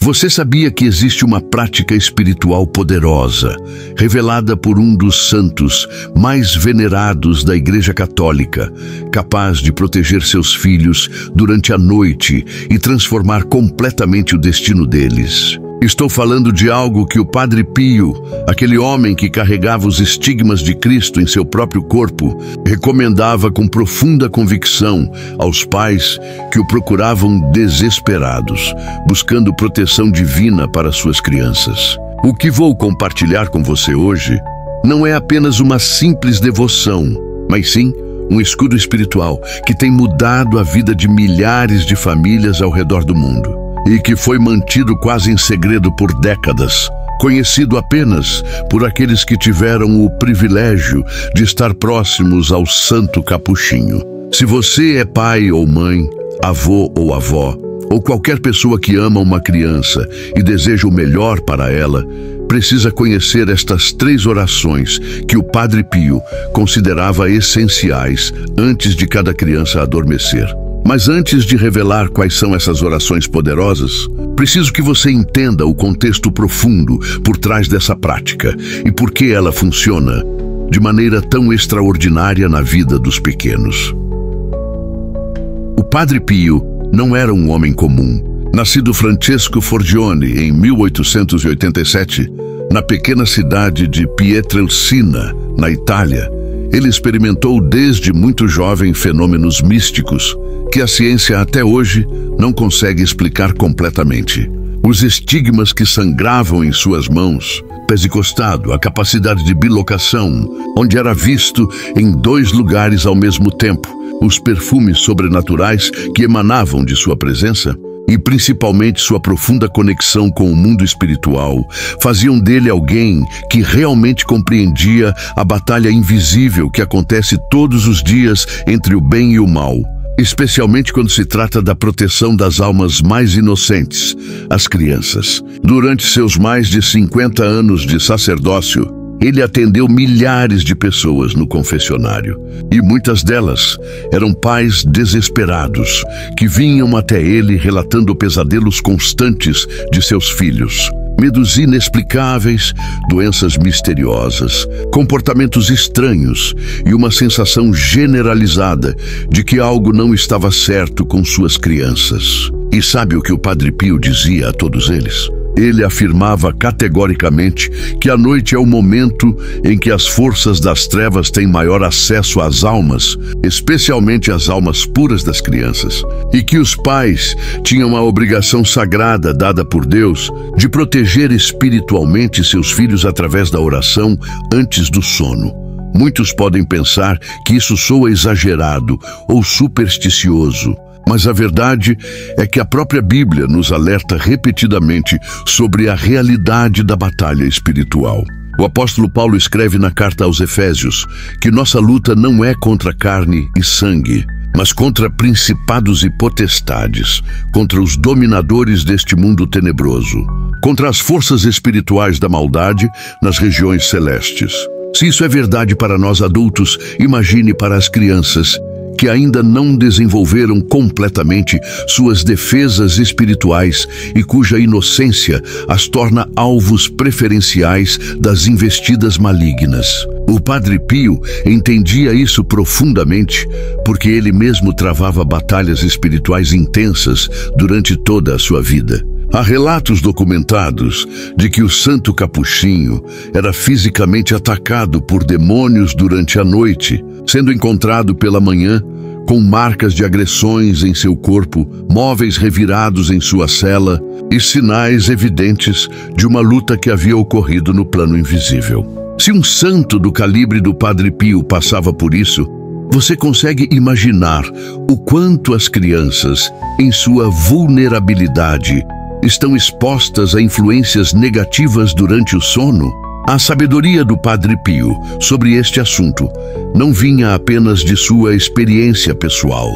Você sabia que existe uma prática espiritual poderosa, revelada por um dos santos mais venerados da Igreja Católica, capaz de proteger seus filhos durante a noite e transformar completamente o destino deles? Estou falando de algo que o Padre Pio, aquele homem que carregava os estigmas de Cristo em seu próprio corpo, recomendava com profunda convicção aos pais que o procuravam desesperados, buscando proteção divina para suas crianças. O que vou compartilhar com você hoje não é apenas uma simples devoção, mas sim um escudo espiritual que tem mudado a vida de milhares de famílias ao redor do mundo e que foi mantido quase em segredo por décadas, conhecido apenas por aqueles que tiveram o privilégio de estar próximos ao Santo Capuchinho. Se você é pai ou mãe, avô ou avó, ou qualquer pessoa que ama uma criança e deseja o melhor para ela, precisa conhecer estas 3 orações que o Padre Pio considerava essenciais antes de cada criança adormecer. Mas antes de revelar quais são essas orações poderosas, preciso que você entenda o contexto profundo por trás dessa prática e por que ela funciona de maneira tão extraordinária na vida dos pequenos. O Padre Pio não era um homem comum. Nascido Francesco Forgione em 1887, na pequena cidade de Pietrelcina, na Itália, ele experimentou desde muito jovem fenômenos místicos que a ciência até hoje não consegue explicar completamente. Os estigmas que sangravam em suas mãos, pés e costado, a capacidade de bilocação, onde era visto em 2 lugares ao mesmo tempo, os perfumes sobrenaturais que emanavam de sua presença, e principalmente sua profunda conexão com o mundo espiritual, faziam dele alguém que realmente compreendia a batalha invisível que acontece todos os dias entre o bem e o mal, especialmente quando se trata da proteção das almas mais inocentes, as crianças. Durante seus mais de 50 anos de sacerdócio, ele atendeu milhares de pessoas no confessionário, e muitas delas eram pais desesperados que vinham até ele relatando pesadelos constantes de seus filhos, medos inexplicáveis, doenças misteriosas, comportamentos estranhos e uma sensação generalizada de que algo não estava certo com suas crianças. E sabe o que o Padre Pio dizia a todos eles? Ele afirmava categoricamente que a noite é o momento em que as forças das trevas têm maior acesso às almas, especialmente às almas puras das crianças, e que os pais tinham a obrigação sagrada dada por Deus de proteger espiritualmente seus filhos através da oração antes do sono. Muitos podem pensar que isso soa exagerado ou supersticioso, mas a verdade é que a própria Bíblia nos alerta repetidamente sobre a realidade da batalha espiritual. O apóstolo Paulo escreve na carta aos Efésios que nossa luta não é contra carne e sangue, mas contra principados e potestades, contra os dominadores deste mundo tenebroso, contra as forças espirituais da maldade nas regiões celestes. Se isso é verdade para nós adultos, imagine para as crianças que ainda não desenvolveram completamente suas defesas espirituais e cuja inocência as torna alvos preferenciais das investidas malignas. O Padre Pio entendia isso profundamente porque ele mesmo travava batalhas espirituais intensas durante toda a sua vida. Há relatos documentados de que o Santo Capuchinho era fisicamente atacado por demônios durante a noite, sendo encontrado pela manhã com marcas de agressões em seu corpo, móveis revirados em sua cela e sinais evidentes de uma luta que havia ocorrido no plano invisível. Se um santo do calibre do Padre Pio passava por isso, você consegue imaginar o quanto as crianças, em sua vulnerabilidade, estão expostas a influências negativas durante o sono? A sabedoria do Padre Pio sobre este assunto não vinha apenas de sua experiência pessoal,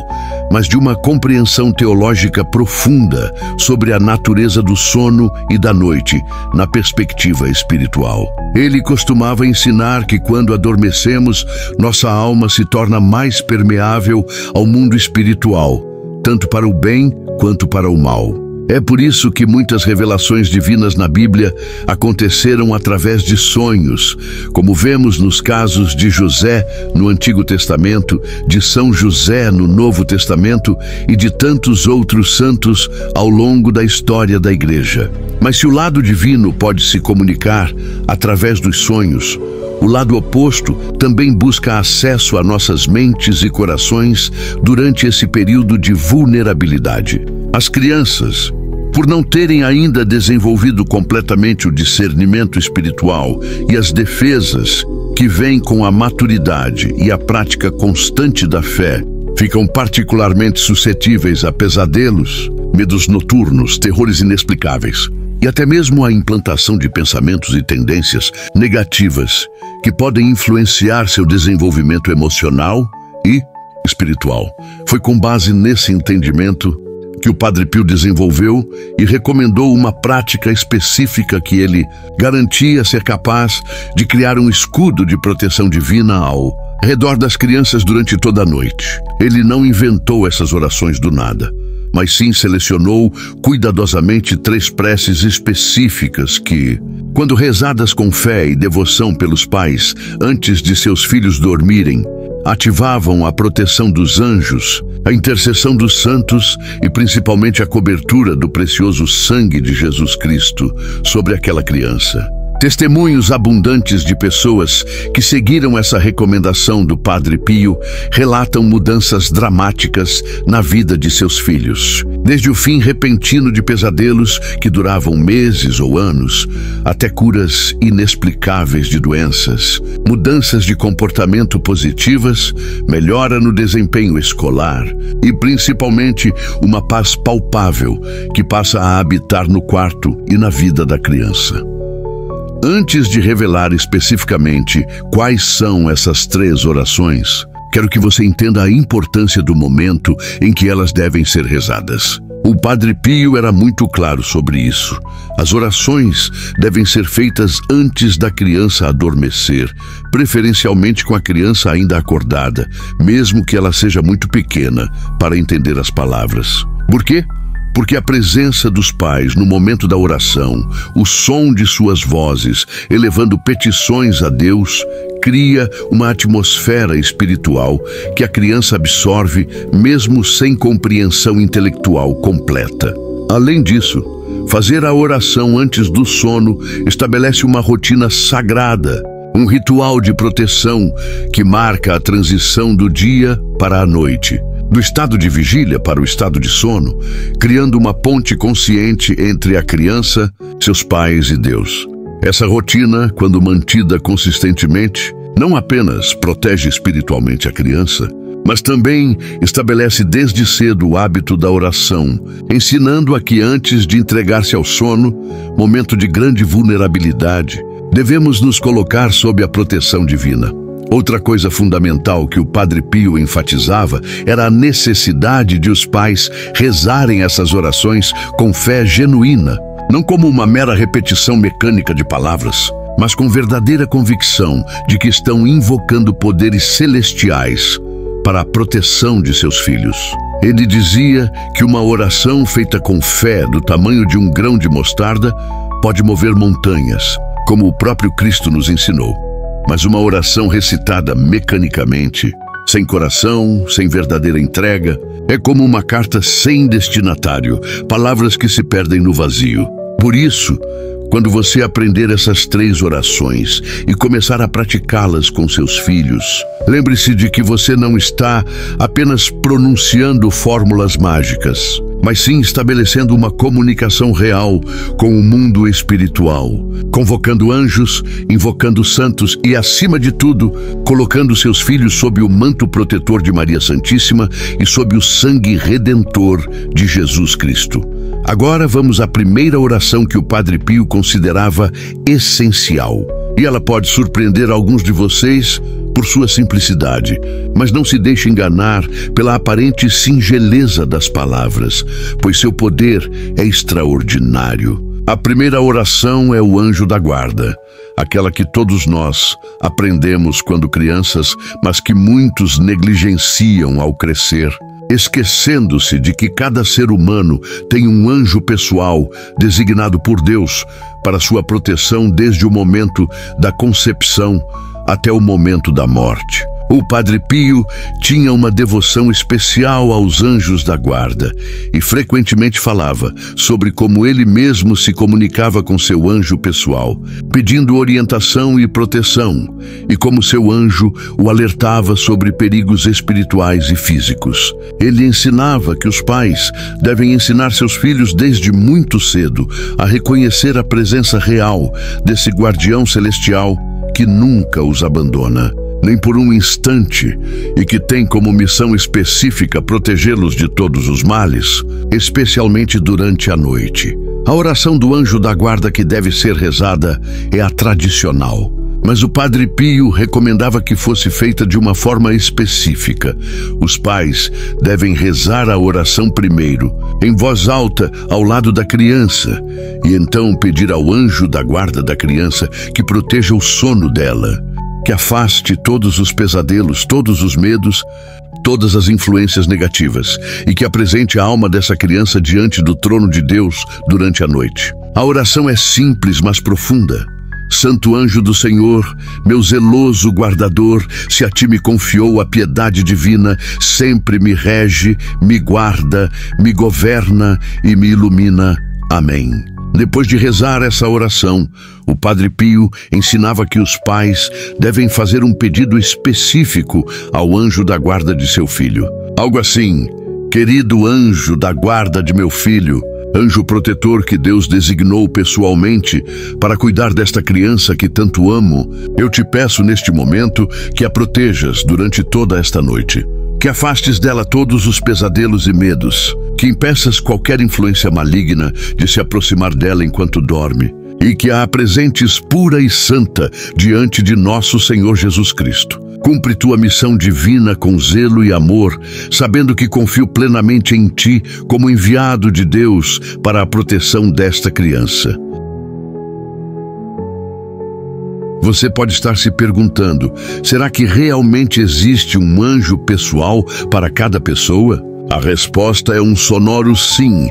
mas de uma compreensão teológica profunda sobre a natureza do sono e da noite na perspectiva espiritual. Ele costumava ensinar que quando adormecemos, nossa alma se torna mais permeável ao mundo espiritual, tanto para o bem quanto para o mal. É por isso que muitas revelações divinas na Bíblia aconteceram através de sonhos, como vemos nos casos de José no Antigo Testamento, de São José no Novo Testamento e de tantos outros santos ao longo da história da Igreja. Mas se o lado divino pode se comunicar através dos sonhos, o lado oposto também busca acesso a nossas mentes e corações durante esse período de vulnerabilidade. As crianças, por não terem ainda desenvolvido completamente o discernimento espiritual e as defesas que vêm com a maturidade e a prática constante da fé, ficam particularmente suscetíveis a pesadelos, medos noturnos, terrores inexplicáveis e até mesmo a implantação de pensamentos e tendências negativas que podem influenciar seu desenvolvimento emocional e espiritual. Foi com base nesse entendimento que o Padre Pio desenvolveu e recomendou uma prática específica que ele garantia ser capaz de criar um escudo de proteção divina ao redor das crianças durante toda a noite. Ele não inventou essas orações do nada, mas sim selecionou cuidadosamente 3 preces específicas que, quando rezadas com fé e devoção pelos pais antes de seus filhos dormirem, ativavam a proteção dos anjos, a intercessão dos santos e principalmente a cobertura do precioso sangue de Jesus Cristo sobre aquela criança. Testemunhos abundantes de pessoas que seguiram essa recomendação do Padre Pio relatam mudanças dramáticas na vida de seus filhos, desde o fim repentino de pesadelos que duravam meses ou anos, até curas inexplicáveis de doenças, mudanças de comportamento positivas, melhora no desempenho escolar e principalmente uma paz palpável que passa a habitar no quarto e na vida da criança. Antes de revelar especificamente quais são essas 3 orações, quero que você entenda a importância do momento em que elas devem ser rezadas. O Padre Pio era muito claro sobre isso. As orações devem ser feitas antes da criança adormecer, preferencialmente com a criança ainda acordada, mesmo que ela seja muito pequena, para entender as palavras. Por quê? Porque a presença dos pais no momento da oração, o som de suas vozes, elevando petições a Deus, cria uma atmosfera espiritual que a criança absorve mesmo sem compreensão intelectual completa. Além disso, fazer a oração antes do sono estabelece uma rotina sagrada, um ritual de proteção que marca a transição do dia para a noite, do estado de vigília para o estado de sono, criando uma ponte consciente entre a criança, seus pais e Deus. Essa rotina, quando mantida consistentemente, não apenas protege espiritualmente a criança, mas também estabelece desde cedo o hábito da oração, ensinando a que antes de entregar-se ao sono, momento de grande vulnerabilidade, devemos nos colocar sob a proteção divina. Outra coisa fundamental que o Padre Pio enfatizava era a necessidade de os pais rezarem essas orações com fé genuína, não como uma mera repetição mecânica de palavras, mas com verdadeira convicção de que estão invocando poderes celestiais para a proteção de seus filhos. Ele dizia que uma oração feita com fé do tamanho de um grão de mostarda pode mover montanhas, como o próprio Cristo nos ensinou. Mas uma oração recitada mecanicamente, sem coração, sem verdadeira entrega, é como uma carta sem destinatário, palavras que se perdem no vazio. Por isso, quando você aprender essas 3 orações e começar a praticá-las com seus filhos, lembre-se de que você não está apenas pronunciando fórmulas mágicas, mas sim estabelecendo uma comunicação real com o mundo espiritual, convocando anjos, invocando santos e, acima de tudo, colocando seus filhos sob o manto protetor de Maria Santíssima e sob o sangue redentor de Jesus Cristo. Agora vamos à primeira oração que o Padre Pio considerava essencial. E ela pode surpreender alguns de vocês por sua simplicidade, mas não se deixe enganar pela aparente singeleza das palavras, pois seu poder é extraordinário. A primeira oração é o anjo da guarda, aquela que todos nós aprendemos quando crianças, mas que muitos negligenciam ao crescer. esquecendo-se de que cada ser humano tem um anjo pessoal designado por Deus para sua proteção desde o momento da concepção até o momento da morte. O Padre Pio tinha uma devoção especial aos anjos da guarda e frequentemente falava sobre como ele mesmo se comunicava com seu anjo pessoal, pedindo orientação e proteção, e como seu anjo o alertava sobre perigos espirituais e físicos. Ele ensinava que os pais devem ensinar seus filhos desde muito cedo a reconhecer a presença real desse guardião celestial que nunca os abandona, nem por um instante, e que tem como missão específica protegê-los de todos os males, especialmente durante a noite. A oração do anjo da guarda que deve ser rezada é a tradicional, mas o Padre Pio recomendava que fosse feita de uma forma específica. Os pais devem rezar a oração primeiro, em voz alta, ao lado da criança, e então pedir ao anjo da guarda da criança que proteja o sono dela, que afaste todos os pesadelos, todos os medos, todas as influências negativas, e que apresente a alma dessa criança diante do trono de Deus durante a noite. A oração é simples, mas profunda. Santo anjo do Senhor, meu zeloso guardador, se a ti me confiou a piedade divina, sempre me rege, me guarda, me governa e me ilumina. Amém. Depois de rezar essa oração, o Padre Pio ensinava que os pais devem fazer um pedido específico ao anjo da guarda de seu filho. Algo assim: querido anjo da guarda de meu filho, anjo protetor que Deus designou pessoalmente para cuidar desta criança que tanto amo, eu te peço neste momento que a protejas durante toda esta noite. Que afastes dela todos os pesadelos e medos, que impeças qualquer influência maligna de se aproximar dela enquanto dorme, e que a apresentes pura e santa diante de nosso Senhor Jesus Cristo. Cumpre tua missão divina com zelo e amor, sabendo que confio plenamente em ti como enviado de Deus para a proteção desta criança. Você pode estar se perguntando, será que realmente existe um anjo pessoal para cada pessoa? A resposta é um sonoro sim,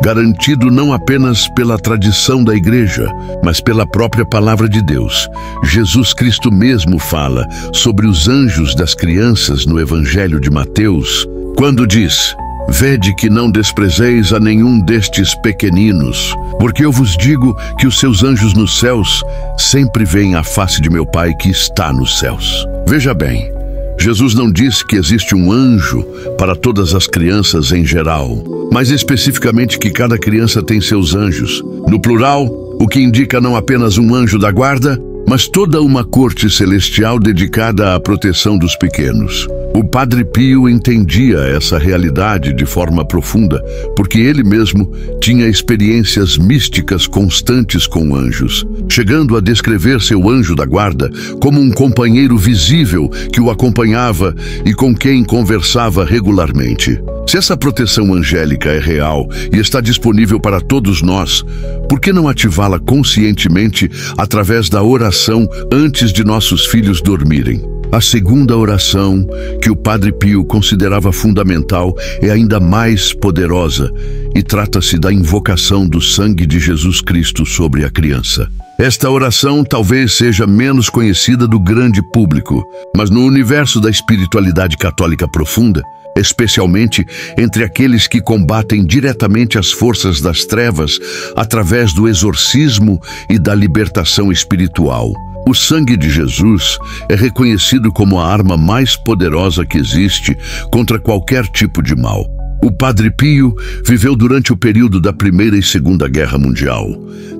garantido não apenas pela tradição da Igreja, mas pela própria palavra de Deus. Jesus Cristo mesmo fala sobre os anjos das crianças no Evangelho de Mateus, quando diz: vede que não desprezeis a nenhum destes pequeninos, porque eu vos digo que os seus anjos nos céus sempre veem a face de meu Pai que está nos céus. Veja bem, Jesus não disse que existe um anjo para todas as crianças em geral, mas especificamente que cada criança tem seus anjos. No plural, o que indica não apenas um anjo da guarda, mas toda uma corte celestial dedicada à proteção dos pequenos. O Padre Pio entendia essa realidade de forma profunda, porque ele mesmo tinha experiências místicas constantes com anjos, chegando a descrever seu anjo da guarda como um companheiro visível que o acompanhava e com quem conversava regularmente. Se essa proteção angélica é real e está disponível para todos nós, por que não ativá-la conscientemente através da oração antes de nossos filhos dormirem? A segunda oração, que o Padre Pio considerava fundamental, é ainda mais poderosa e trata-se da invocação do sangue de Jesus Cristo sobre a criança. Esta oração talvez seja menos conhecida do grande público, mas no universo da espiritualidade católica profunda, especialmente entre aqueles que combatem diretamente as forças das trevas através do exorcismo e da libertação espiritual, o sangue de Jesus é reconhecido como a arma mais poderosa que existe contra qualquer tipo de mal. O Padre Pio viveu durante o período da Primeira e Segunda Guerra Mundial,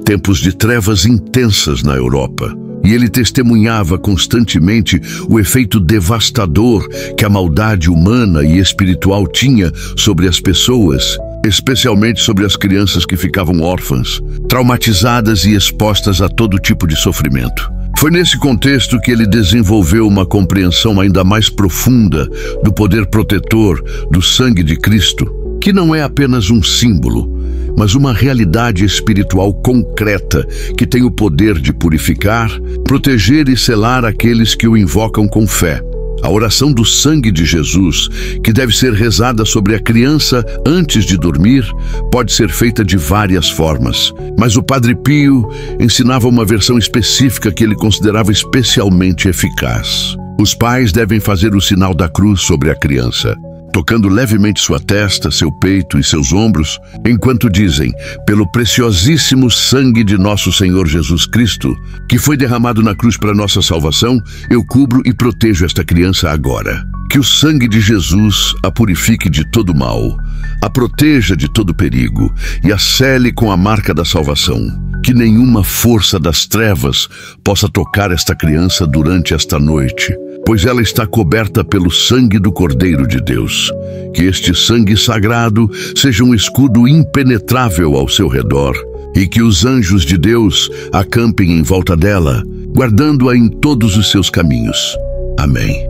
tempos de trevas intensas na Europa, e ele testemunhava constantemente o efeito devastador que a maldade humana e espiritual tinha sobre as pessoas, especialmente sobre as crianças que ficavam órfãs, traumatizadas e expostas a todo tipo de sofrimento. Foi nesse contexto que ele desenvolveu uma compreensão ainda mais profunda do poder protetor do sangue de Cristo, que não é apenas um símbolo, mas uma realidade espiritual concreta que tem o poder de purificar, proteger e selar aqueles que o invocam com fé. A oração do sangue de Jesus, que deve ser rezada sobre a criança antes de dormir, pode ser feita de várias formas. Mas o Padre Pio ensinava uma versão específica que ele considerava especialmente eficaz. Os pais devem fazer o sinal da cruz sobre a criança, tocando levemente sua testa, seu peito e seus ombros, enquanto dizem: pelo preciosíssimo sangue de nosso Senhor Jesus Cristo, que foi derramado na cruz para nossa salvação, eu cubro e protejo esta criança agora. Que o sangue de Jesus a purifique de todo mal, a proteja de todo perigo e a sele com a marca da salvação. Que nenhuma força das trevas possa tocar esta criança durante esta noite, pois ela está coberta pelo sangue do Cordeiro de Deus. Que este sangue sagrado seja um escudo impenetrável ao seu redor e que os anjos de Deus acampem em volta dela, guardando-a em todos os seus caminhos. Amém.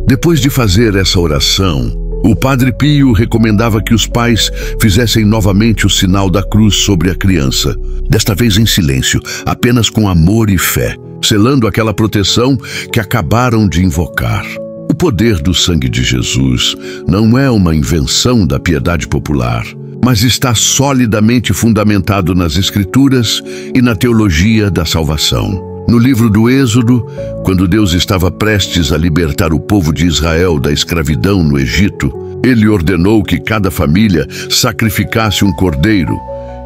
Depois de fazer essa oração, o Padre Pio recomendava que os pais fizessem novamente o sinal da cruz sobre a criança, desta vez em silêncio, apenas com amor e fé, selando aquela proteção que acabaram de invocar. O poder do sangue de Jesus não é uma invenção da piedade popular, mas está solidamente fundamentado nas Escrituras e na teologia da salvação. No livro do Êxodo, quando Deus estava prestes a libertar o povo de Israel da escravidão no Egito, Ele ordenou que cada família sacrificasse um cordeiro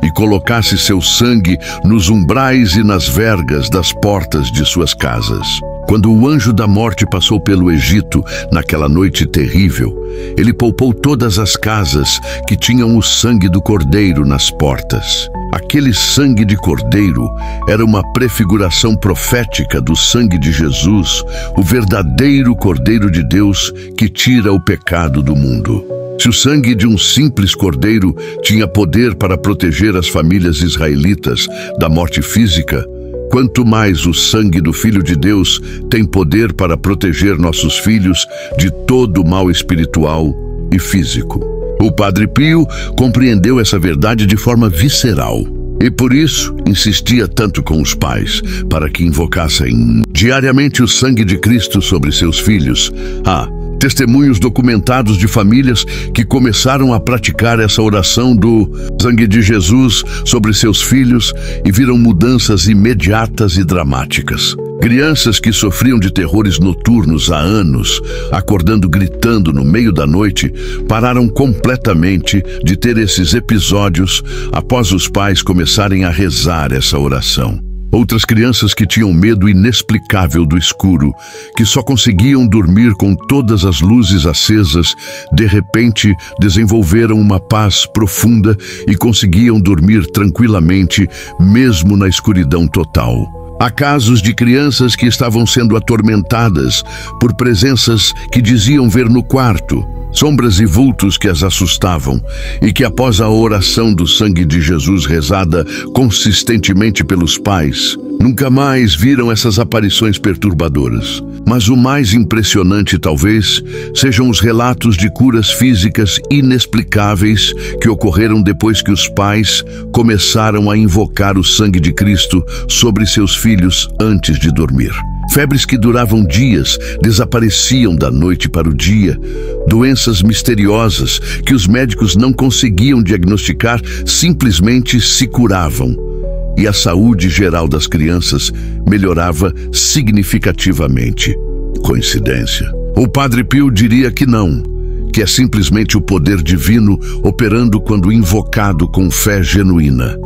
e colocasse seu sangue nos umbrais e nas vergas das portas de suas casas. Quando o anjo da morte passou pelo Egito naquela noite terrível, ele poupou todas as casas que tinham o sangue do cordeiro nas portas. Aquele sangue de cordeiro era uma prefiguração profética do sangue de Jesus, o verdadeiro Cordeiro de Deus que tira o pecado do mundo. Se o sangue de um simples cordeiro tinha poder para proteger as famílias israelitas da morte física, quanto mais o sangue do Filho de Deus tem poder para proteger nossos filhos de todo o mal espiritual e físico. O Padre Pio compreendeu essa verdade de forma visceral e por isso insistia tanto com os pais para que invocassem diariamente o sangue de Cristo sobre seus filhos. Testemunhos documentados de famílias que começaram a praticar essa oração do sangue de Jesus sobre seus filhos e viram mudanças imediatas e dramáticas. Crianças que sofriam de terrores noturnos há anos, acordando gritando no meio da noite, pararam completamente de ter esses episódios após os pais começarem a rezar essa oração. Outras crianças que tinham medo inexplicável do escuro, que só conseguiam dormir com todas as luzes acesas, de repente desenvolveram uma paz profunda e conseguiam dormir tranquilamente, mesmo na escuridão total. Há casos de crianças que estavam sendo atormentadas por presenças que diziam ver no quarto, sombras e vultos que as assustavam, e que após a oração do sangue de Jesus rezada consistentemente pelos pais, nunca mais viram essas aparições perturbadoras. Mas o mais impressionante, talvez, sejam os relatos de curas físicas inexplicáveis que ocorreram depois que os pais começaram a invocar o sangue de Cristo sobre seus filhos antes de dormir. Febres que duravam dias desapareciam da noite para o dia. Doenças misteriosas que os médicos não conseguiam diagnosticar simplesmente se curavam. E a saúde geral das crianças melhorava significativamente. Coincidência? O Padre Pio diria que não, que é simplesmente o poder divino operando quando invocado com fé genuína.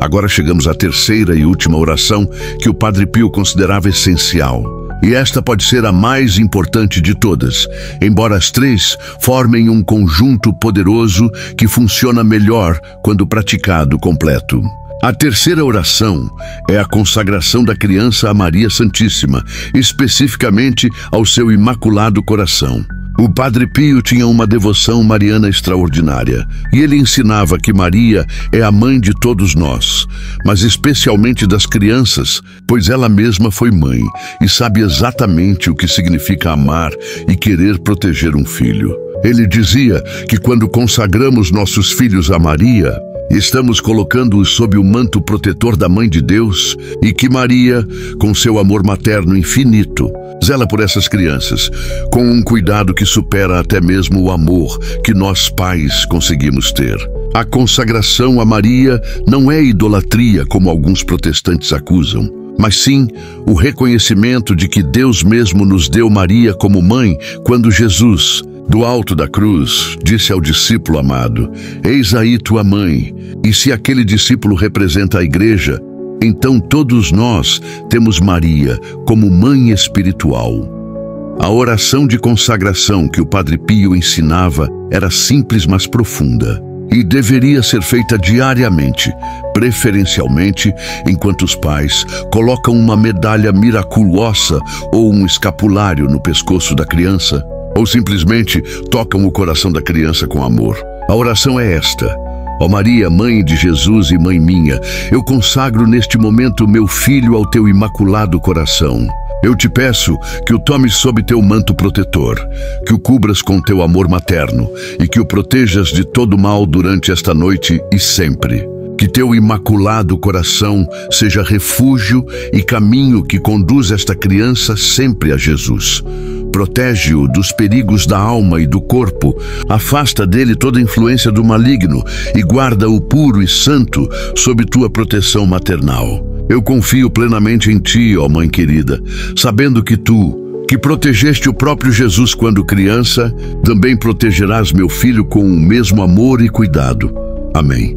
Agora chegamos à terceira e última oração que o Padre Pio considerava essencial. E esta pode ser a mais importante de todas, embora as três formem um conjunto poderoso que funciona melhor quando praticado completo. A terceira oração é a consagração da criança a Maria Santíssima, especificamente ao seu Imaculado Coração. O Padre Pio tinha uma devoção mariana extraordinária, e ele ensinava que Maria é a mãe de todos nós, mas especialmente das crianças, pois ela mesma foi mãe e sabe exatamente o que significa amar e querer proteger um filho. Ele dizia que quando consagramos nossos filhos a Maria, Estamos colocando-os sob o manto protetor da Mãe de Deus e que Maria, com seu amor materno infinito, zela por essas crianças, com um cuidado que supera até mesmo o amor que nós pais conseguimos ter. A consagração a Maria não é idolatria, como alguns protestantes acusam, mas sim o reconhecimento de que Deus mesmo nos deu Maria como mãe quando Jesus, do alto da cruz, disse ao discípulo amado: "Eis aí tua mãe." E se aquele discípulo representa a igreja, então todos nós temos Maria como mãe espiritual. A oração de consagração que o Padre Pio ensinava era simples, mas profunda, e deveria ser feita diariamente, preferencialmente enquanto os pais colocam uma medalha miraculosa ou um escapulário no pescoço da criança, ou simplesmente tocam o coração da criança com amor. A oração é esta: ó Maria, Mãe de Jesus e Mãe minha, eu consagro neste momento meu filho ao teu imaculado coração. Eu te peço que o tomes sob teu manto protetor, que o cubras com teu amor materno e que o protejas de todo mal durante esta noite e sempre. Que teu imaculado coração seja refúgio e caminho que conduz esta criança sempre a Jesus. Protege-o dos perigos da alma e do corpo, afasta dele toda influência do maligno e guarda-o puro e santo sob tua proteção maternal. Eu confio plenamente em ti, ó Mãe querida, sabendo que tu, que protegeste o próprio Jesus quando criança, também protegerás meu filho com o mesmo amor e cuidado. Amém.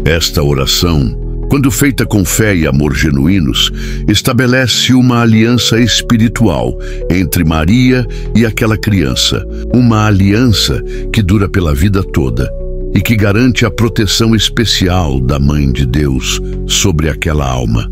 Esta oração, quando feita com fé e amor genuínos, estabelece uma aliança espiritual entre Maria e aquela criança, uma aliança que dura pela vida toda e que garante a proteção especial da Mãe de Deus sobre aquela alma.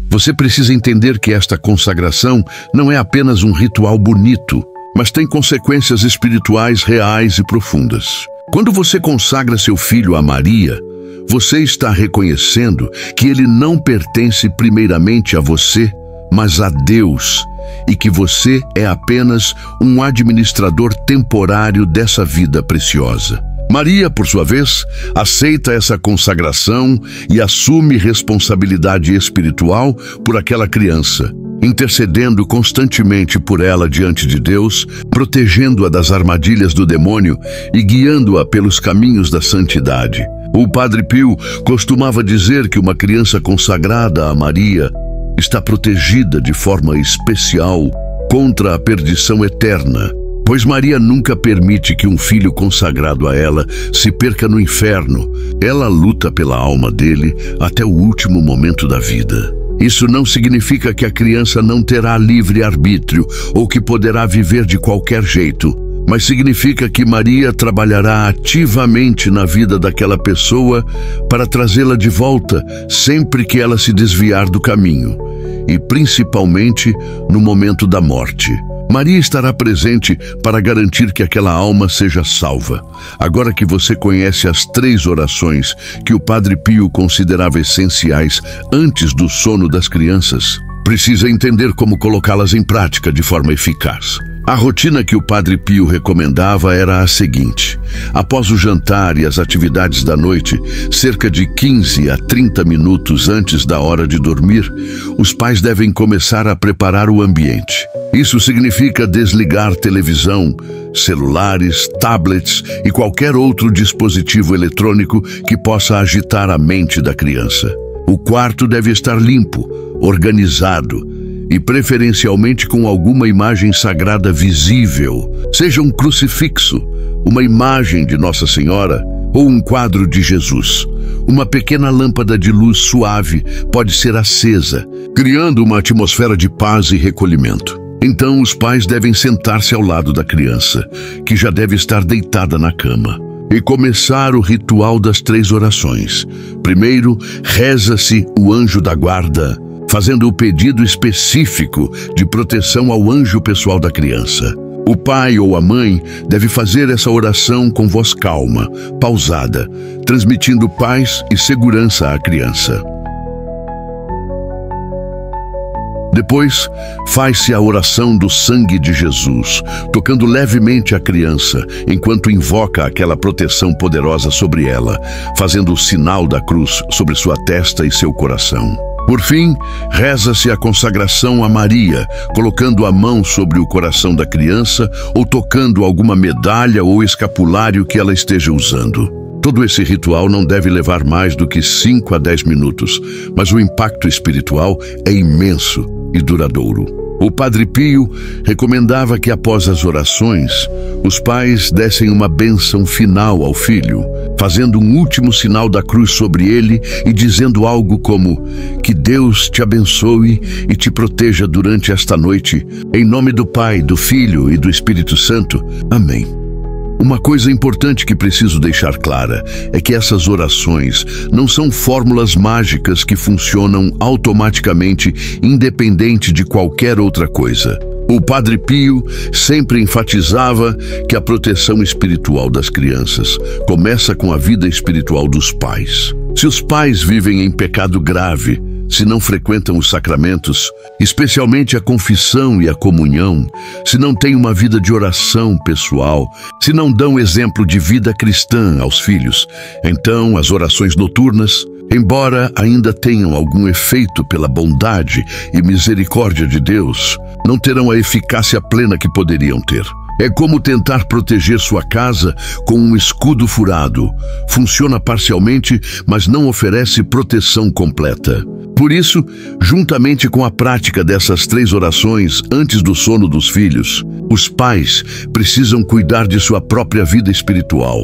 Você precisa entender que esta consagração não é apenas um ritual bonito, mas tem consequências espirituais reais e profundas. Quando você consagra seu filho a Maria, você está reconhecendo que ele não pertence primeiramente a você, mas a Deus, e que você é apenas um administrador temporário dessa vida preciosa. Maria, por sua vez, aceita essa consagração e assume responsabilidade espiritual por aquela criança, intercedendo constantemente por ela diante de Deus, protegendo-a das armadilhas do demônio e guiando-a pelos caminhos da santidade. O Padre Pio costumava dizer que uma criança consagrada a Maria está protegida de forma especial contra a perdição eterna, pois Maria nunca permite que um filho consagrado a ela se perca no inferno. Ela luta pela alma dele até o último momento da vida. Isso não significa que a criança não terá livre-arbítrio ou que poderá viver de qualquer jeito, mas significa que Maria trabalhará ativamente na vida daquela pessoa para trazê-la de volta sempre que ela se desviar do caminho, e principalmente no momento da morte. Maria estará presente para garantir que aquela alma seja salva. Agora que você conhece as 3 orações que o Padre Pio considerava essenciais antes do sono das crianças, precisa entender como colocá-las em prática de forma eficaz. A rotina que o Padre Pio recomendava era a seguinte: após o jantar e as atividades da noite, cerca de 15 a 30 minutos antes da hora de dormir, os pais devem começar a preparar o ambiente. Isso significa desligar televisão, celulares, tablets e qualquer outro dispositivo eletrônico que possa agitar a mente da criança. O quarto deve estar limpo, organizado e preferencialmente com alguma imagem sagrada visível, seja um crucifixo, uma imagem de Nossa Senhora ou um quadro de Jesus. Uma pequena lâmpada de luz suave pode ser acesa, criando uma atmosfera de paz e recolhimento. Então os pais devem sentar-se ao lado da criança, que já deve estar deitada na cama, e começar o ritual das 3 orações. Primeiro, reza-se o anjo da guarda, fazendo o pedido específico de proteção ao anjo pessoal da criança. O pai ou a mãe deve fazer essa oração com voz calma, pausada, transmitindo paz e segurança à criança. Depois, faz-se a oração do sangue de Jesus, tocando levemente a criança, enquanto invoca aquela proteção poderosa sobre ela, fazendo o sinal da cruz sobre sua testa e seu coração. Por fim, reza-se a consagração a Maria, colocando a mão sobre o coração da criança ou tocando alguma medalha ou escapulário que ela esteja usando. Todo esse ritual não deve levar mais do que 5 a 10 minutos, mas o impacto espiritual é imenso e duradouro. O Padre Pio recomendava que após as orações, os pais dessem uma bênção final ao filho, fazendo um último sinal da cruz sobre ele e dizendo algo como: que Deus te abençoe e te proteja durante esta noite, em nome do Pai, do Filho e do Espírito Santo. Amém. Uma coisa importante que preciso deixar clara é que essas orações não são fórmulas mágicas que funcionam automaticamente, independente de qualquer outra coisa. O Padre Pio sempre enfatizava que a proteção espiritual das crianças começa com a vida espiritual dos pais. Se os pais vivem em pecado grave, se não frequentam os sacramentos, especialmente a confissão e a comunhão, se não têm uma vida de oração pessoal, se não dão exemplo de vida cristã aos filhos, então as orações noturnas, embora ainda tenham algum efeito pela bondade e misericórdia de Deus, não terão a eficácia plena que poderiam ter. É como tentar proteger sua casa com um escudo furado. Funciona parcialmente, mas não oferece proteção completa. Por isso, juntamente com a prática dessas 3 orações antes do sono dos filhos, os pais precisam cuidar de sua própria vida espiritual,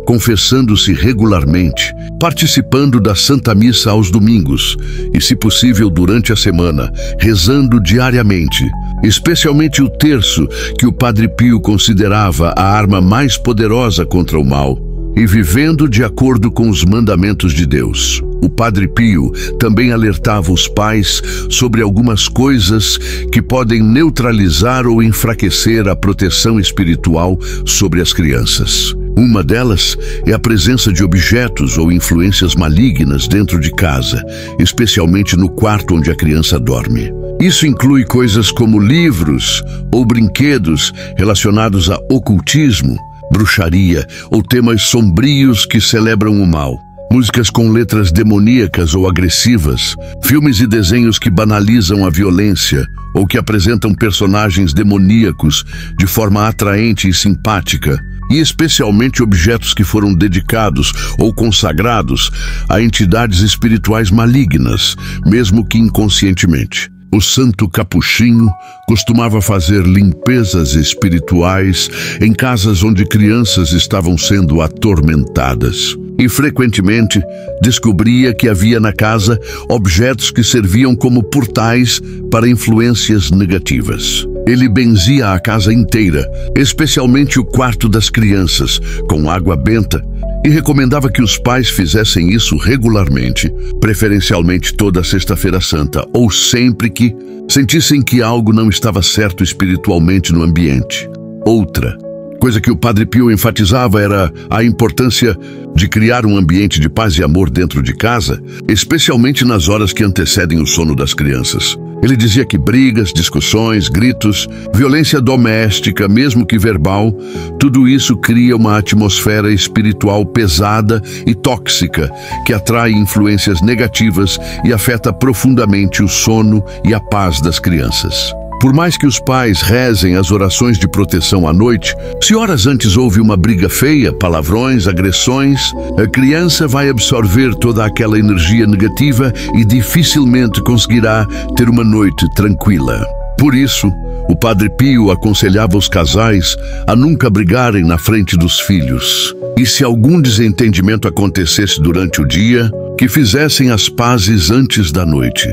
confessando-se regularmente, participando da Santa Missa aos domingos e, se possível, durante a semana, rezando diariamente, especialmente o terço, que o Padre Pio considerava a arma mais poderosa contra o mal, e vivendo de acordo com os mandamentos de Deus. O Padre Pio também alertava os pais sobre algumas coisas que podem neutralizar ou enfraquecer a proteção espiritual sobre as crianças. Uma delas é a presença de objetos ou influências malignas dentro de casa, especialmente no quarto onde a criança dorme. Isso inclui coisas como livros ou brinquedos relacionados a ocultismo, bruxaria ou temas sombrios que celebram o mal. Músicas com letras demoníacas ou agressivas, filmes e desenhos que banalizam a violência ou que apresentam personagens demoníacos de forma atraente e simpática, e especialmente objetos que foram dedicados ou consagrados a entidades espirituais malignas, mesmo que inconscientemente. O Santo Capuchinho costumava fazer limpezas espirituais em casas onde crianças estavam sendo atormentadas. E frequentemente descobria que havia na casa objetos que serviam como portais para influências negativas. Ele benzia a casa inteira, especialmente o quarto das crianças, com água benta, e recomendava que os pais fizessem isso regularmente, preferencialmente toda Sexta-feira Santa, ou sempre que sentissem que algo não estava certo espiritualmente no ambiente. Outra coisa que o Padre Pio enfatizava era a importância de criar um ambiente de paz e amor dentro de casa, especialmente nas horas que antecedem o sono das crianças. Ele dizia que brigas, discussões, gritos, violência doméstica, mesmo que verbal, tudo isso cria uma atmosfera espiritual pesada e tóxica que atrai influências negativas e afeta profundamente o sono e a paz das crianças. Por mais que os pais rezem as orações de proteção à noite, se horas antes houve uma briga feia, palavrões, agressões, a criança vai absorver toda aquela energia negativa e dificilmente conseguirá ter uma noite tranquila. Por isso, o Padre Pio aconselhava os casais a nunca brigarem na frente dos filhos. E se algum desentendimento acontecesse durante o dia, que fizessem as pazes antes da noite,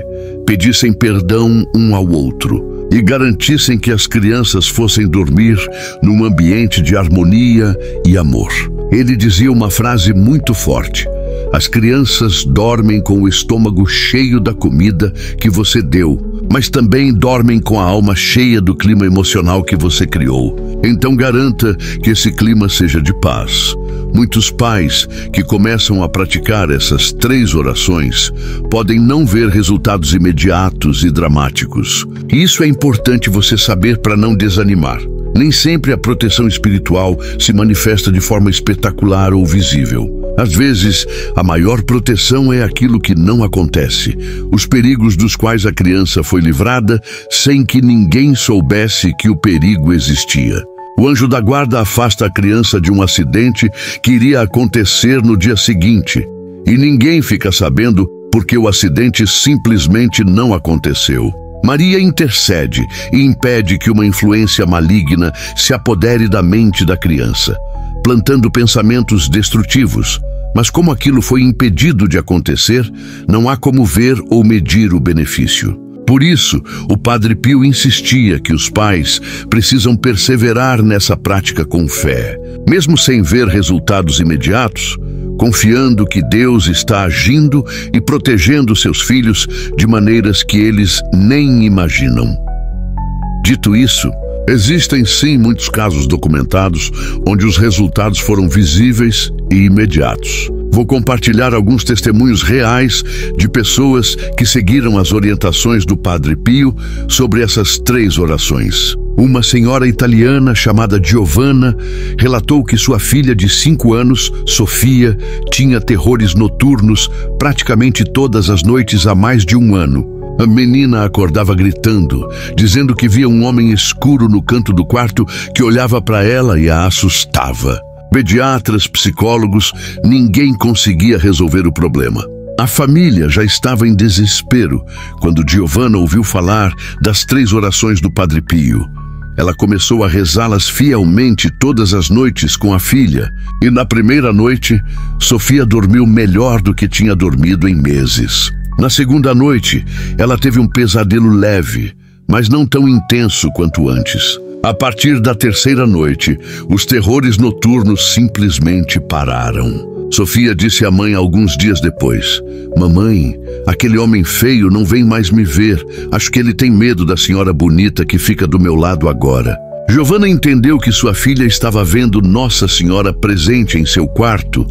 pedissem perdão um ao outro e garantissem que as crianças fossem dormir num ambiente de harmonia e amor. Ele dizia uma frase muito forte: As crianças dormem com o estômago cheio da comida que você deu, mas também dormem com a alma cheia do clima emocional que você criou. Então garanta que esse clima seja de paz. Muitos pais que começam a praticar essas 3 orações podem não ver resultados imediatos e dramáticos. E isso é importante você saber para não desanimar. Nem sempre a proteção espiritual se manifesta de forma espetacular ou visível. Às vezes, a maior proteção é aquilo que não acontece, os perigos dos quais a criança foi livrada sem que ninguém soubesse que o perigo existia. O anjo da guarda afasta a criança de um acidente que iria acontecer no dia seguinte, e ninguém fica sabendo porque o acidente simplesmente não aconteceu. Maria intercede e impede que uma influência maligna se apodere da mente da criança, plantando pensamentos destrutivos. Mas como aquilo foi impedido de acontecer, não há como ver ou medir o benefício. Por isso, o Padre Pio insistia que os pais precisam perseverar nessa prática com fé, mesmo sem ver resultados imediatos, confiando que Deus está agindo e protegendo seus filhos de maneiras que eles nem imaginam. Dito isso, existem sim muitos casos documentados onde os resultados foram visíveis e imediatos. Vou compartilhar alguns testemunhos reais de pessoas que seguiram as orientações do Padre Pio sobre essas 3 orações. Uma senhora italiana chamada Giovanna relatou que sua filha de 5 anos, Sofia, tinha terrores noturnos praticamente todas as noites há mais de 1 ano. A menina acordava gritando, dizendo que via um homem escuro no canto do quarto que olhava para ela e a assustava. Pediatras, psicólogos, ninguém conseguia resolver o problema. A família já estava em desespero quando Giovanna ouviu falar das 3 orações do Padre Pio. Ela começou a rezá-las fielmente todas as noites com a filha, e na primeira noite, Sofia dormiu melhor do que tinha dormido em meses. Na segunda noite, ela teve um pesadelo leve, mas não tão intenso quanto antes. A partir da terceira noite, os terrores noturnos simplesmente pararam. Sofia disse à mãe alguns dias depois: "Mamãe, aquele homem feio não vem mais me ver. Acho que ele tem medo da senhora bonita que fica do meu lado agora." Giovanna entendeu que sua filha estava vendo Nossa Senhora presente em seu quarto,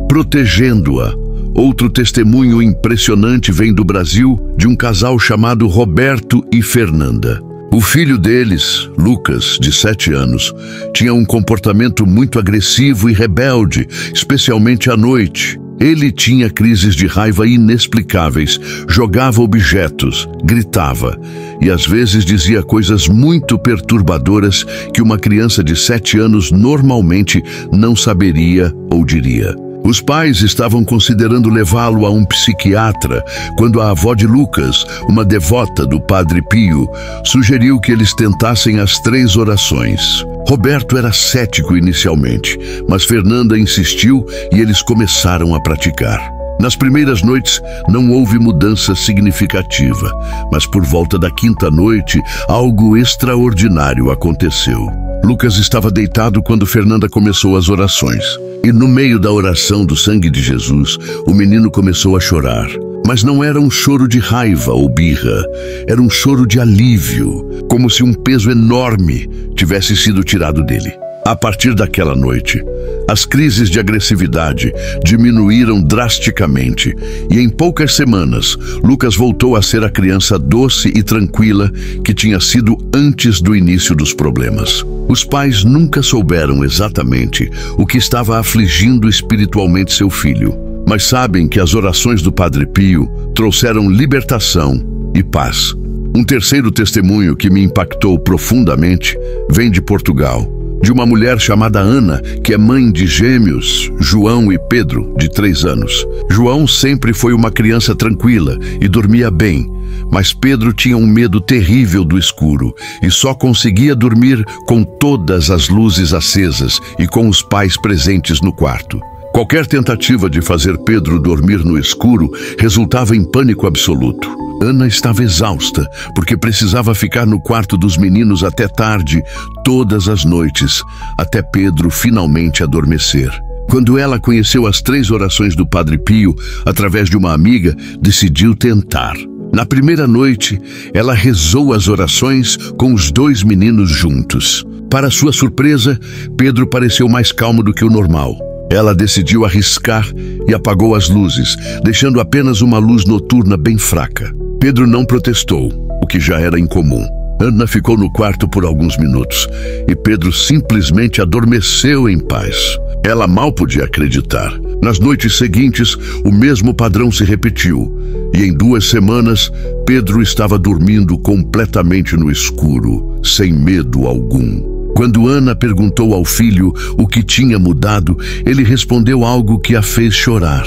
protegendo-a. Outro testemunho impressionante vem do Brasil, de um casal chamado Roberto e Fernanda. O filho deles, Lucas, de 7 anos, tinha um comportamento muito agressivo e rebelde, especialmente à noite. Ele tinha crises de raiva inexplicáveis, jogava objetos, gritava e às vezes dizia coisas muito perturbadoras que uma criança de 7 anos normalmente não saberia ou diria. Os pais estavam considerando levá-lo a um psiquiatra quando a avó de Lucas, uma devota do Padre Pio, sugeriu que eles tentassem as 3 orações. Roberto era cético inicialmente, mas Fernanda insistiu e eles começaram a praticar. Nas primeiras noites não houve mudança significativa, mas por volta da 5ª noite, algo extraordinário aconteceu. Lucas estava deitado quando Fernanda começou as orações. E no meio da oração do sangue de Jesus, o menino começou a chorar. Mas não era um choro de raiva ou birra, era um choro de alívio, como se um peso enorme tivesse sido tirado dele. A partir daquela noite, as crises de agressividade diminuíram drasticamente e em poucas semanas, Lucas voltou a ser a criança doce e tranquila que tinha sido antes do início dos problemas. Os pais nunca souberam exatamente o que estava afligindo espiritualmente seu filho, mas sabem que as orações do Padre Pio trouxeram libertação e paz. Um terceiro testemunho que me impactou profundamente vem de Portugal, de uma mulher chamada Ana, que é mãe de gêmeos, João e Pedro, de 3 anos. João sempre foi uma criança tranquila e dormia bem, mas Pedro tinha um medo terrível do escuro e só conseguia dormir com todas as luzes acesas e com os pais presentes no quarto. Qualquer tentativa de fazer Pedro dormir no escuro resultava em pânico absoluto. Ana estava exausta, porque precisava ficar no quarto dos meninos até tarde, todas as noites, até Pedro finalmente adormecer. Quando ela conheceu as 3 orações do Padre Pio através de uma amiga, decidiu tentar. Na primeira noite, ela rezou as orações com os 2 meninos juntos. Para sua surpresa, Pedro pareceu mais calmo do que o normal. Ela decidiu arriscar e apagou as luzes, deixando apenas uma luz noturna bem fraca. Pedro não protestou, o que já era incomum. Ana ficou no quarto por alguns minutos e Pedro simplesmente adormeceu em paz. Ela mal podia acreditar. Nas noites seguintes, o mesmo padrão se repetiu e em 2 semanas, Pedro estava dormindo completamente no escuro, sem medo algum. Quando Ana perguntou ao filho o que tinha mudado, ele respondeu algo que a fez chorar.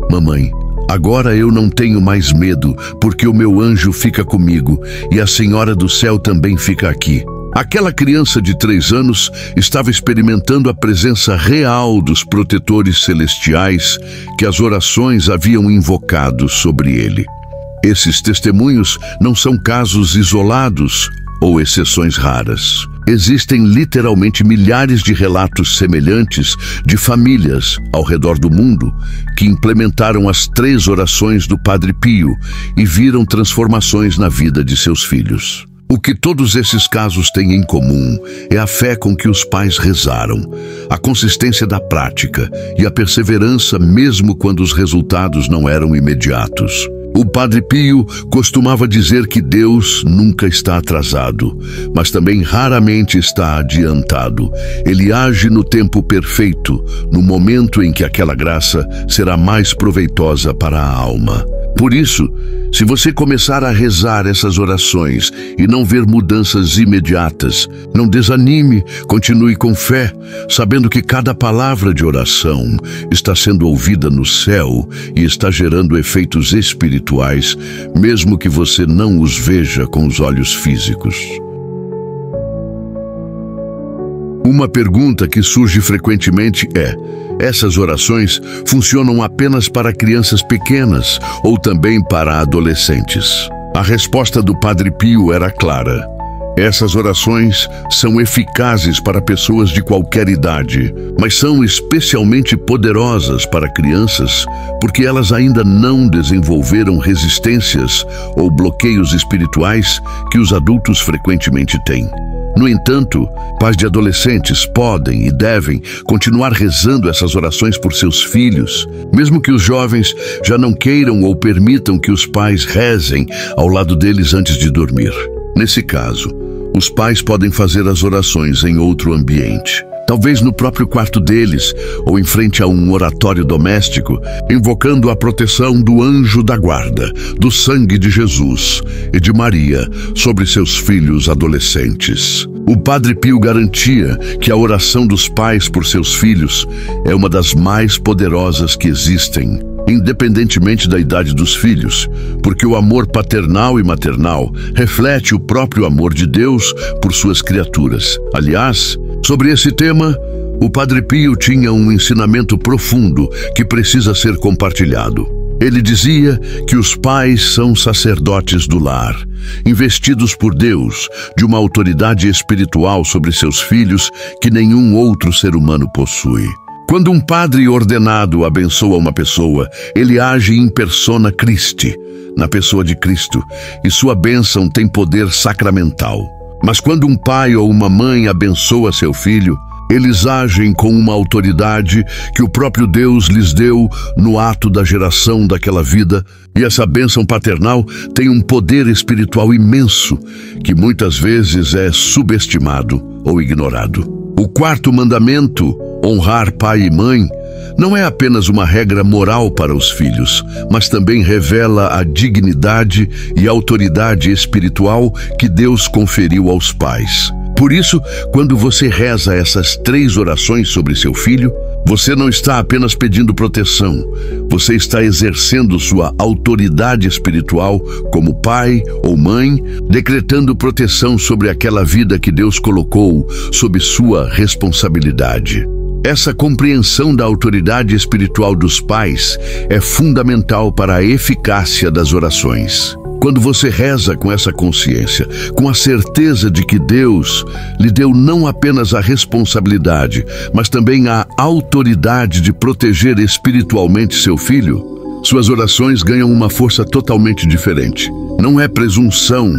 Mamãe, agora eu não tenho mais medo, porque o meu anjo fica comigo e a Senhora do Céu também fica aqui. Aquela criança de 3 anos estava experimentando a presença real dos protetores celestiais que as orações haviam invocado sobre ele. Esses testemunhos não são casos isolados ou exceções raras. Existem literalmente milhares de relatos semelhantes de famílias ao redor do mundo que implementaram as 3 orações do Padre Pio e viram transformações na vida de seus filhos. O que todos esses casos têm em comum é a fé com que os pais rezaram, a consistência da prática e a perseverança mesmo quando os resultados não eram imediatos. O Padre Pio costumava dizer que Deus nunca está atrasado, mas também raramente está adiantado. Ele age no tempo perfeito, no momento em que aquela graça será mais proveitosa para a alma. Por isso, se você começar a rezar essas orações e não ver mudanças imediatas, não desanime, continue com fé, sabendo que cada palavra de oração está sendo ouvida no céu e está gerando efeitos espirituais, mesmo que você não os veja com os olhos físicos. Uma pergunta que surge frequentemente é: essas orações funcionam apenas para crianças pequenas ou também para adolescentes? A resposta do Padre Pio era clara. Essas orações são eficazes para pessoas de qualquer idade, mas são especialmente poderosas para crianças porque elas ainda não desenvolveram resistências ou bloqueios espirituais que os adultos frequentemente têm. No entanto, pais de adolescentes podem e devem continuar rezando essas orações por seus filhos, mesmo que os jovens já não queiram ou permitam que os pais rezem ao lado deles antes de dormir. Nesse caso, os pais podem fazer as orações em outro ambiente, talvez no próprio quarto deles ou em frente a um oratório doméstico, invocando a proteção do anjo da guarda, do sangue de Jesus e de Maria sobre seus filhos adolescentes. O Padre Pio garantia que a oração dos pais por seus filhos é uma das mais poderosas que existem, independentemente da idade dos filhos, porque o amor paternal e maternal reflete o próprio amor de Deus por suas criaturas. Aliás, sobre esse tema, o Padre Pio tinha um ensinamento profundo que precisa ser compartilhado. Ele dizia que os pais são sacerdotes do lar, investidos por Deus de uma autoridade espiritual sobre seus filhos que nenhum outro ser humano possui. Quando um padre ordenado abençoa uma pessoa, ele age in persona Christi, na pessoa de Cristo, e sua bênção tem poder sacramental. Mas quando um pai ou uma mãe abençoa seu filho, eles agem com uma autoridade que o próprio Deus lhes deu no ato da geração daquela vida, e essa bênção paternal tem um poder espiritual imenso que muitas vezes é subestimado ou ignorado. O 4º mandamento, honrar pai e mãe, não é apenas uma regra moral para os filhos, mas também revela a dignidade e autoridade espiritual que Deus conferiu aos pais. Por isso, quando você reza essas 3 orações sobre seu filho, você não está apenas pedindo proteção, você está exercendo sua autoridade espiritual como pai ou mãe, decretando proteção sobre aquela vida que Deus colocou sob sua responsabilidade. Essa compreensão da autoridade espiritual dos pais é fundamental para a eficácia das orações. Quando você reza com essa consciência, com a certeza de que Deus lhe deu não apenas a responsabilidade, mas também a autoridade de proteger espiritualmente seu filho, suas orações ganham uma força totalmente diferente. Não é presunção,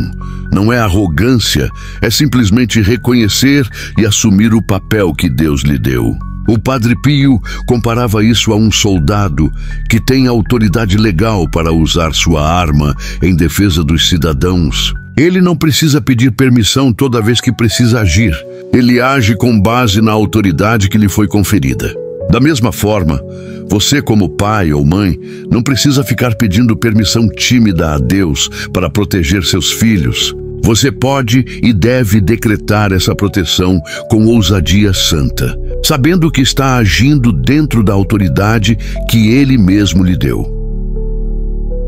não é arrogância, é simplesmente reconhecer e assumir o papel que Deus lhe deu. O Padre Pio comparava isso a um soldado que tem autoridade legal para usar sua arma em defesa dos cidadãos. Ele não precisa pedir permissão toda vez que precisa agir. Ele age com base na autoridade que lhe foi conferida. Da mesma forma, você como pai ou mãe não precisa ficar pedindo permissão tímida a Deus para proteger seus filhos. Você pode e deve decretar essa proteção com ousadia santa, sabendo que está agindo dentro da autoridade que Ele mesmo lhe deu.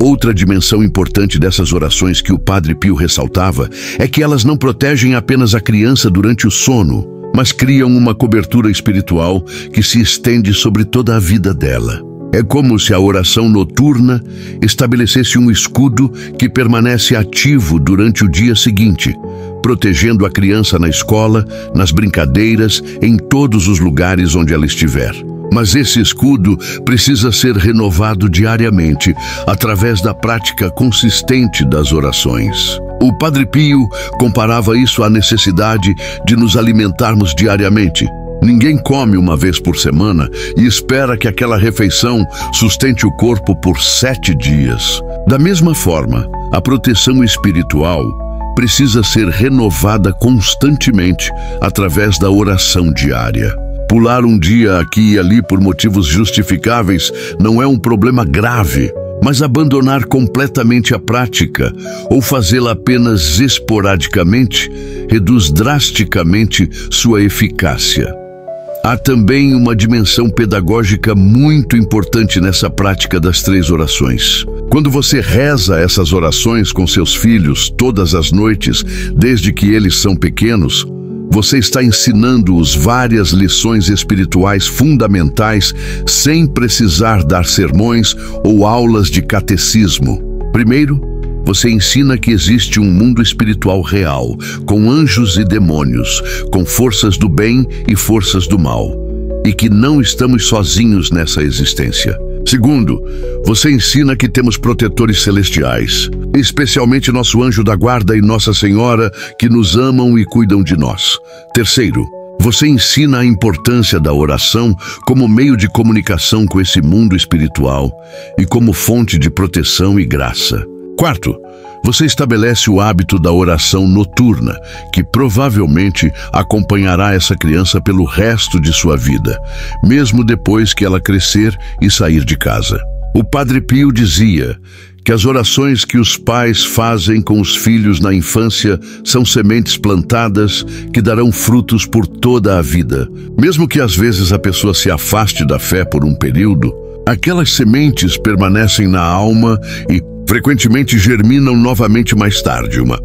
Outra dimensão importante dessas orações que o Padre Pio ressaltava é que elas não protegem apenas a criança durante o sono, mas criam uma cobertura espiritual que se estende sobre toda a vida dela. É como se a oração noturna estabelecesse um escudo que permanece ativo durante o dia seguinte, protegendo a criança na escola, nas brincadeiras, em todos os lugares onde ela estiver. Mas esse escudo precisa ser renovado diariamente, através da prática consistente das orações. O Padre Pio comparava isso à necessidade de nos alimentarmos diariamente. Ninguém come uma vez por semana e espera que aquela refeição sustente o corpo por 7 dias. Da mesma forma, a proteção espiritual precisa ser renovada constantemente através da oração diária. Pular um dia aqui e ali por motivos justificáveis não é um problema grave, mas abandonar completamente a prática ou fazê-la apenas esporadicamente reduz drasticamente sua eficácia. Há também uma dimensão pedagógica muito importante nessa prática das 3 orações. Quando você reza essas orações com seus filhos todas as noites, desde que eles são pequenos, você está ensinando-os várias lições espirituais fundamentais sem precisar dar sermões ou aulas de catecismo. Primeiro, você ensina que existe um mundo espiritual real, com anjos e demônios, com forças do bem e forças do mal, e que não estamos sozinhos nessa existência. Segundo, você ensina que temos protetores celestiais, especialmente nosso anjo da guarda e Nossa Senhora, que nos amam e cuidam de nós. Terceiro, você ensina a importância da oração como meio de comunicação com esse mundo espiritual e como fonte de proteção e graça. Quarto, você estabelece o hábito da oração noturna, que provavelmente acompanhará essa criança pelo resto de sua vida, mesmo depois que ela crescer e sair de casa. O Padre Pio dizia que as orações que os pais fazem com os filhos na infância são sementes plantadas que darão frutos por toda a vida. Mesmo que às vezes a pessoa se afaste da fé por um período, aquelas sementes permanecem na alma e frequentemente germinam novamente mais tarde. Uma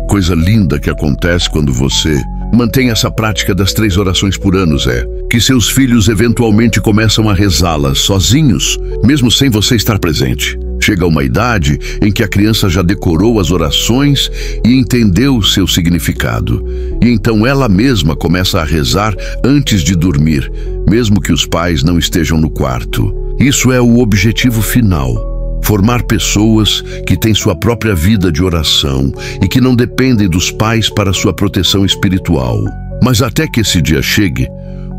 coisa linda que acontece quando você mantém essa prática das 3 orações por ano é que seus filhos eventualmente começam a rezá-las sozinhos, mesmo sem você estar presente. Chega uma idade em que a criança já decorou as orações e entendeu o seu significado. E então ela mesma começa a rezar antes de dormir, mesmo que os pais não estejam no quarto. Isso é o objetivo final. Formar pessoas que têm sua própria vida de oração e que não dependem dos pais para sua proteção espiritual. Mas até que esse dia chegue,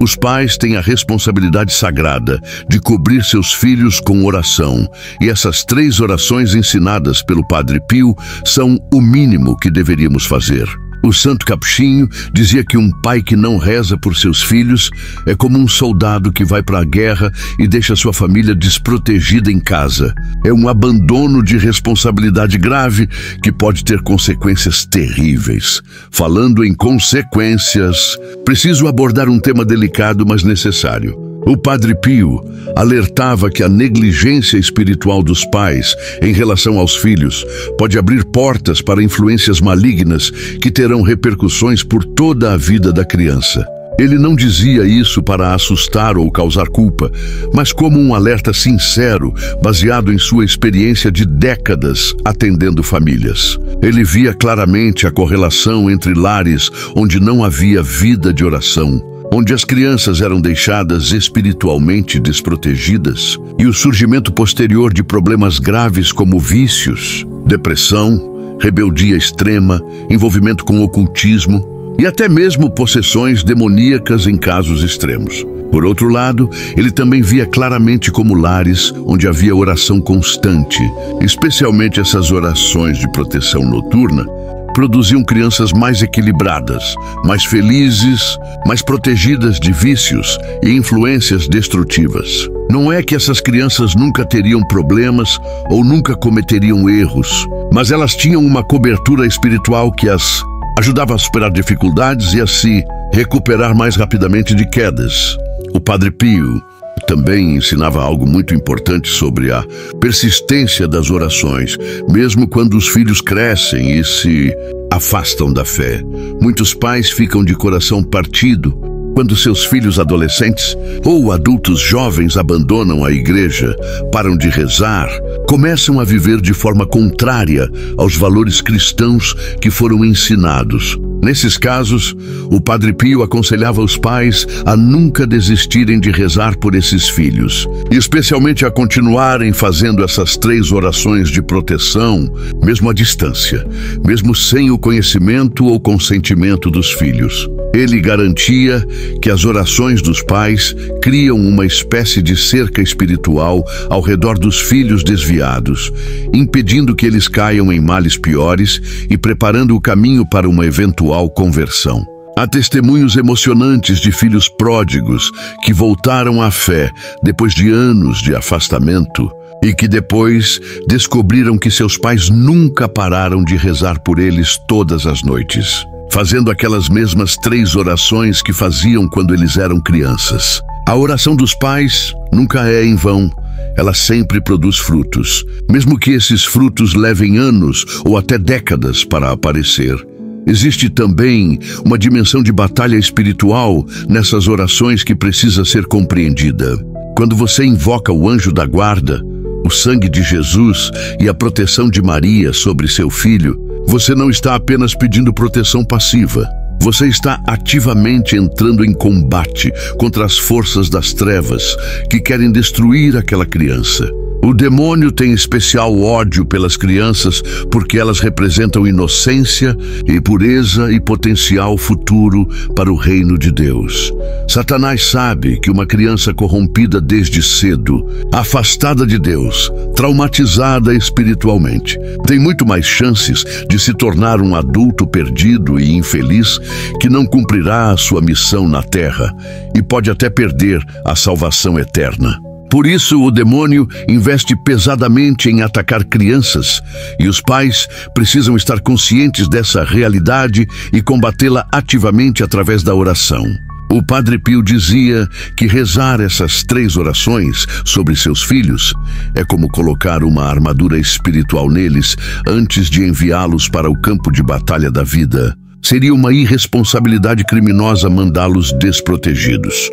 os pais têm a responsabilidade sagrada de cobrir seus filhos com oração, e essas 3 orações ensinadas pelo Padre Pio são o mínimo que deveríamos fazer. O Santo Capuchinho dizia que um pai que não reza por seus filhos é como um soldado que vai para a guerra e deixa sua família desprotegida em casa. É um abandono de responsabilidade grave que pode ter consequências terríveis. Falando em consequências, preciso abordar um tema delicado, mas necessário. O Padre Pio alertava que a negligência espiritual dos pais em relação aos filhos pode abrir portas para influências malignas que terão repercussões por toda a vida da criança. Ele não dizia isso para assustar ou causar culpa, mas como um alerta sincero, baseado em sua experiência de décadas atendendo famílias. Ele via claramente a correlação entre lares onde não havia vida de oração, onde as crianças eram deixadas espiritualmente desprotegidas, e o surgimento posterior de problemas graves como vícios, depressão, rebeldia extrema, envolvimento com ocultismo e até mesmo possessões demoníacas em casos extremos. Por outro lado, ele também via claramente como lares onde havia oração constante, especialmente essas orações de proteção noturna, produziam crianças mais equilibradas, mais felizes, mais protegidas de vícios e influências destrutivas. Não é que essas crianças nunca teriam problemas ou nunca cometeriam erros, mas elas tinham uma cobertura espiritual que as ajudava a superar dificuldades e a se recuperar mais rapidamente de quedas. O Padre Pio também ensinava algo muito importante sobre a persistência das orações, mesmo quando os filhos crescem e se afastam da fé. Muitos pais ficam de coração partido quando seus filhos adolescentes ou adultos jovens abandonam a igreja, param de rezar, começam a viver de forma contrária aos valores cristãos que foram ensinados. Nesses casos, o Padre Pio aconselhava os pais a nunca desistirem de rezar por esses filhos, e especialmente a continuarem fazendo essas 3 orações de proteção, mesmo à distância, mesmo sem o conhecimento ou consentimento dos filhos. Ele garantia que as orações dos pais criam uma espécie de cerca espiritual ao redor dos filhos desviados, impedindo que eles caiam em males piores e preparando o caminho para uma eventual conversão. Há testemunhos emocionantes de filhos pródigos que voltaram à fé depois de anos de afastamento e que depois descobriram que seus pais nunca pararam de rezar por eles todas as noites, fazendo aquelas mesmas 3 orações que faziam quando eles eram crianças. A oração dos pais nunca é em vão. Ela sempre produz frutos, mesmo que esses frutos levem anos ou até décadas para aparecer. Existe também uma dimensão de batalha espiritual nessas orações que precisa ser compreendida. Quando você invoca o anjo da guarda, o sangue de Jesus e a proteção de Maria sobre seu filho, você não está apenas pedindo proteção passiva. Você está ativamente entrando em combate contra as forças das trevas que querem destruir aquela criança. O demônio tem especial ódio pelas crianças porque elas representam inocência e pureza e potencial futuro para o reino de Deus. Satanás sabe que uma criança corrompida desde cedo, afastada de Deus, traumatizada espiritualmente, tem muito mais chances de se tornar um adulto perdido e infeliz que não cumprirá a sua missão na terra e pode até perder a salvação eterna. Por isso, o demônio investe pesadamente em atacar crianças, e os pais precisam estar conscientes dessa realidade e combatê-la ativamente através da oração. O Padre Pio dizia que rezar essas 3 orações sobre seus filhos é como colocar uma armadura espiritual neles antes de enviá-los para o campo de batalha da vida. Seria uma irresponsabilidade criminosa mandá-los desprotegidos.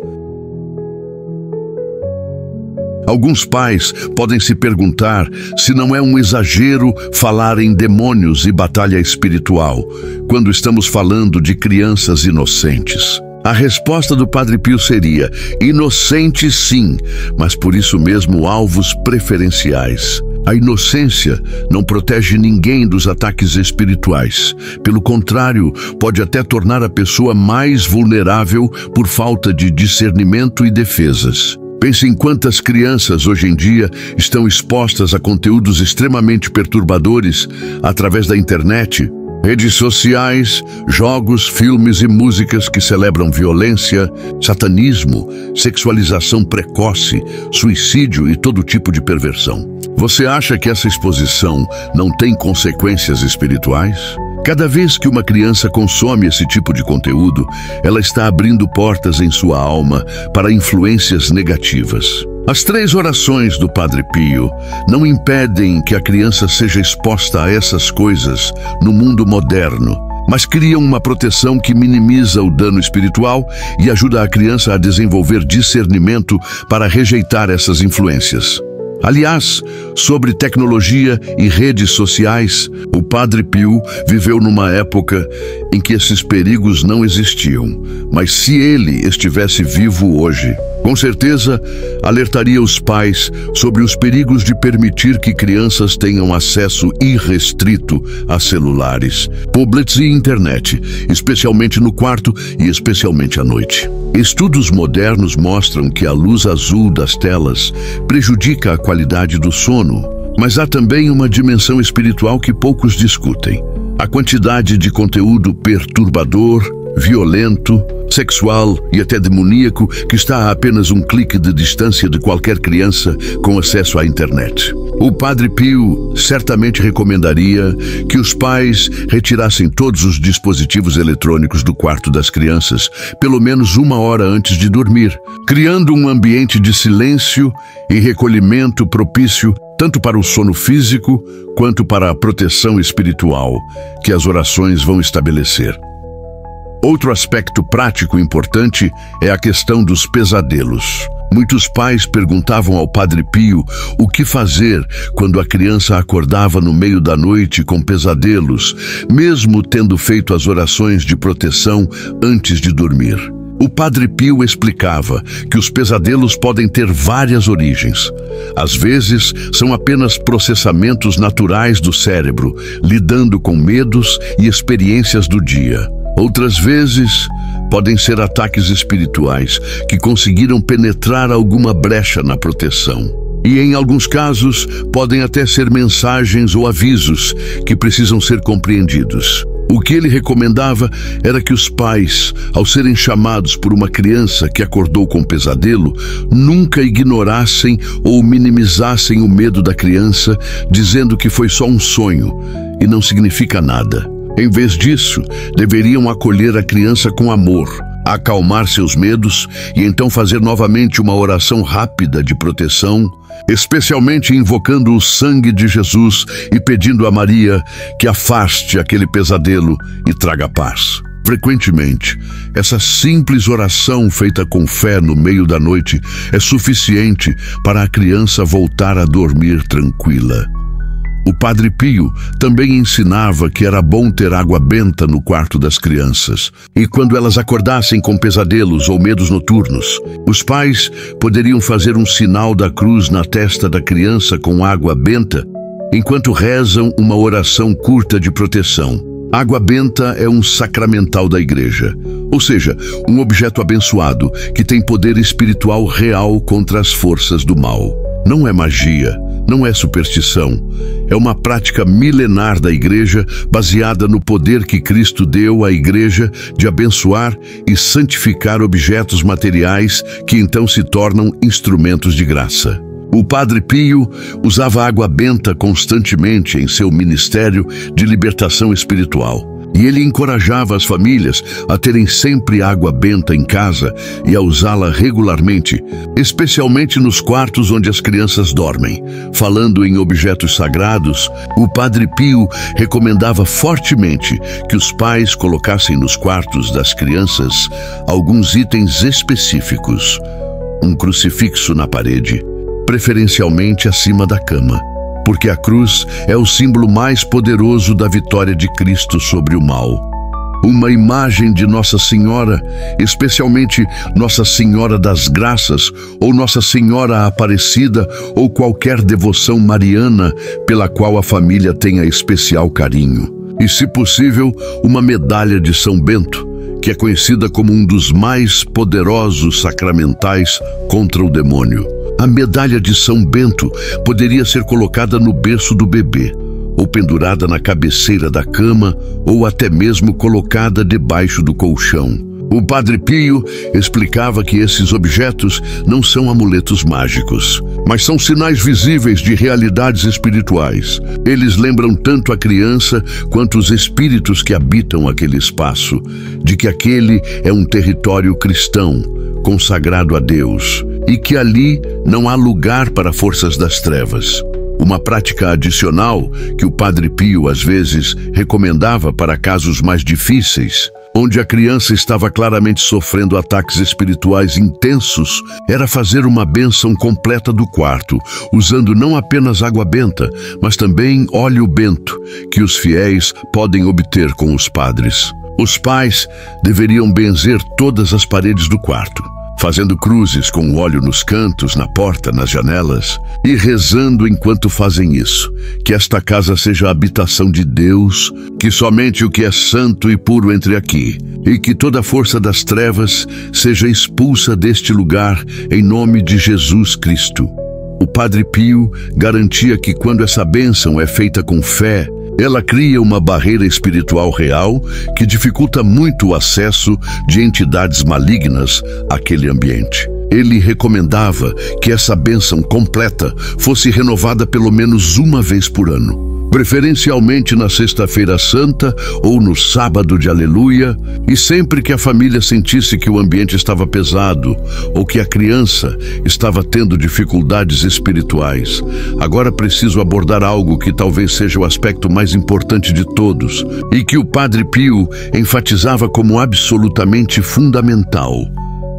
Alguns pais podem se perguntar se não é um exagero falar em demônios e batalha espiritual quando estamos falando de crianças inocentes. A resposta do Padre Pio seria: inocentes sim, mas por isso mesmo alvos preferenciais. A inocência não protege ninguém dos ataques espirituais. Pelo contrário, pode até tornar a pessoa mais vulnerável por falta de discernimento e defesas. Pense em quantas crianças hoje em dia estão expostas a conteúdos extremamente perturbadores através da internet, redes sociais, jogos, filmes e músicas que celebram violência, satanismo, sexualização precoce, suicídio e todo tipo de perversão. Você acha que essa exposição não tem consequências espirituais? Cada vez que uma criança consome esse tipo de conteúdo, ela está abrindo portas em sua alma para influências negativas. As 3 orações do Padre Pio não impedem que a criança seja exposta a essas coisas no mundo moderno. mas criam uma proteção que minimiza o dano espiritual e ajuda a criança a desenvolver discernimento para rejeitar essas influências. Aliás, sobre tecnologia e redes sociais, o Padre Pio viveu numa época em que esses perigos não existiam. Mas se ele estivesse vivo hoje, com certeza alertaria os pais sobre os perigos de permitir que crianças tenham acesso irrestrito a celulares, tablets e internet, especialmente no quarto e especialmente à noite. Estudos modernos mostram que a luz azul das telas prejudica a qualidade do sono, mas há também uma dimensão espiritual que poucos discutem. A quantidade de conteúdo perturbador, violento, sexual e até demoníaco que está a apenas um clique de distância de qualquer criança com acesso à internet. O Padre Pio certamente recomendaria que os pais retirassem todos os dispositivos eletrônicos do quarto das crianças pelo menos 1 hora antes de dormir, criando um ambiente de silêncio e recolhimento propício tanto para o sono físico quanto para a proteção espiritual que as orações vão estabelecer. Outro aspecto prático importante é a questão dos pesadelos. Muitos pais perguntavam ao Padre Pio o que fazer quando a criança acordava no meio da noite com pesadelos, mesmo tendo feito as orações de proteção antes de dormir. O Padre Pio explicava que os pesadelos podem ter várias origens. Às vezes, são apenas processamentos naturais do cérebro, lidando com medos e experiências do dia. Outras vezes, podem ser ataques espirituais que conseguiram penetrar alguma brecha na proteção. E, em alguns casos, podem até ser mensagens ou avisos que precisam ser compreendidos. O que ele recomendava era que os pais, ao serem chamados por uma criança que acordou com pesadelo, nunca ignorassem ou minimizassem o medo da criança, dizendo que foi só um sonho e não significa nada. Em vez disso, deveriam acolher a criança com amor, acalmar seus medos e então fazer novamente uma oração rápida de proteção, especialmente invocando o sangue de Jesus e pedindo a Maria que afaste aquele pesadelo e traga paz. Frequentemente, essa simples oração feita com fé no meio da noite é suficiente para a criança voltar a dormir tranquila. O Padre Pio também ensinava que era bom ter água benta no quarto das crianças. E quando elas acordassem com pesadelos ou medos noturnos, os pais poderiam fazer um sinal da cruz na testa da criança com água benta, enquanto rezam uma oração curta de proteção. Água benta é um sacramental da igreja, ou seja, um objeto abençoado que tem poder espiritual real contra as forças do mal. Não é magia, não é superstição. É uma prática milenar da igreja baseada no poder que Cristo deu à igreja de abençoar e santificar objetos materiais que então se tornam instrumentos de graça. O Padre Pio usava água benta constantemente em seu ministério de libertação espiritual. E ele encorajava as famílias a terem sempre água benta em casa e a usá-la regularmente, especialmente nos quartos onde as crianças dormem. Falando em objetos sagrados, o Padre Pio recomendava fortemente que os pais colocassem nos quartos das crianças alguns itens específicos. Um crucifixo na parede, preferencialmente acima da cama, porque a cruz é o símbolo mais poderoso da vitória de Cristo sobre o mal. Uma imagem de Nossa Senhora, especialmente Nossa Senhora das Graças ou Nossa Senhora Aparecida ou qualquer devoção mariana pela qual a família tenha especial carinho. E, se possível, uma medalha de São Bento, que é conhecida como um dos mais poderosos sacramentais contra o demônio. A medalha de São Bento poderia ser colocada no berço do bebê, ou pendurada na cabeceira da cama, ou até mesmo colocada debaixo do colchão. O Padre Pio explicava que esses objetos não são amuletos mágicos, mas são sinais visíveis de realidades espirituais. Eles lembram tanto a criança quanto os espíritos que habitam aquele espaço, de que aquele é um território cristão, consagrado a Deus, e que ali não há lugar para forças das trevas. Uma prática adicional que o Padre Pio às vezes recomendava para casos mais difíceis, onde a criança estava claramente sofrendo ataques espirituais intensos, era fazer uma bênção completa do quarto, usando não apenas água benta, mas também óleo bento, que os fiéis podem obter com os padres. Os pais deveriam benzer todas as paredes do quarto, fazendo cruzes com óleo nos cantos, na porta, nas janelas, e rezando enquanto fazem isso, que esta casa seja a habitação de Deus, que somente o que é santo e puro entre aqui, e que toda a força das trevas seja expulsa deste lugar em nome de Jesus Cristo. O Padre Pio garantia que quando essa bênção é feita com fé, ela cria uma barreira espiritual real que dificulta muito o acesso de entidades malignas àquele ambiente. Ele recomendava que essa bênção completa fosse renovada pelo menos uma vez por ano, preferencialmente na Sexta-feira Santa ou no Sábado de Aleluia, e sempre que a família sentisse que o ambiente estava pesado ou que a criança estava tendo dificuldades espirituais. Agora preciso abordar algo que talvez seja o aspecto mais importante de todos e que o Padre Pio enfatizava como absolutamente fundamental.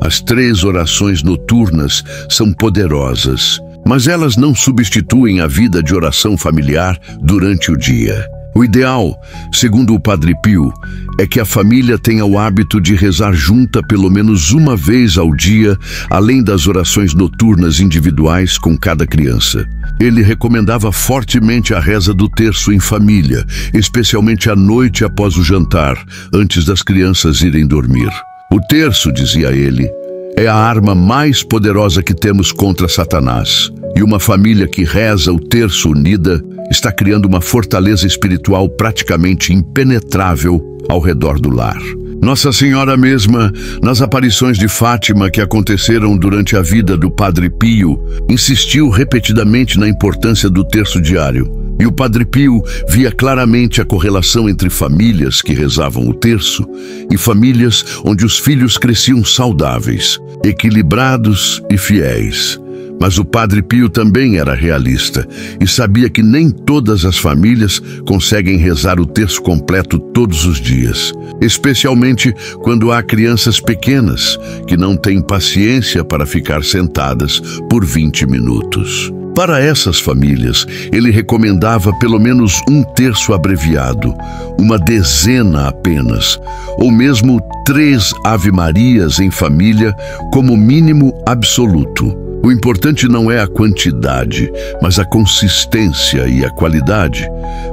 As 3 orações noturnas são poderosas, mas elas não substituem a vida de oração familiar durante o dia. O ideal, segundo o Padre Pio, é que a família tenha o hábito de rezar junta pelo menos uma vez ao dia, além das orações noturnas individuais com cada criança. Ele recomendava fortemente a reza do terço em família, especialmente à noite após o jantar, antes das crianças irem dormir. O terço, dizia ele, é a arma mais poderosa que temos contra Satanás. E uma família que reza o terço unida está criando uma fortaleza espiritual praticamente impenetrável ao redor do lar. Nossa Senhora mesma, nas aparições de Fátima que aconteceram durante a vida do Padre Pio, insistiu repetidamente na importância do terço diário. E o Padre Pio via claramente a correlação entre famílias que rezavam o terço e famílias onde os filhos cresciam saudáveis, equilibrados e fiéis. Mas o Padre Pio também era realista e sabia que nem todas as famílias conseguem rezar o terço completo todos os dias, especialmente quando há crianças pequenas que não têm paciência para ficar sentadas por 20 minutos. Para essas famílias, ele recomendava pelo menos um terço abreviado, uma dezena apenas, ou mesmo 3 Ave-Marias em família como mínimo absoluto. O importante não é a quantidade, mas a consistência e a qualidade.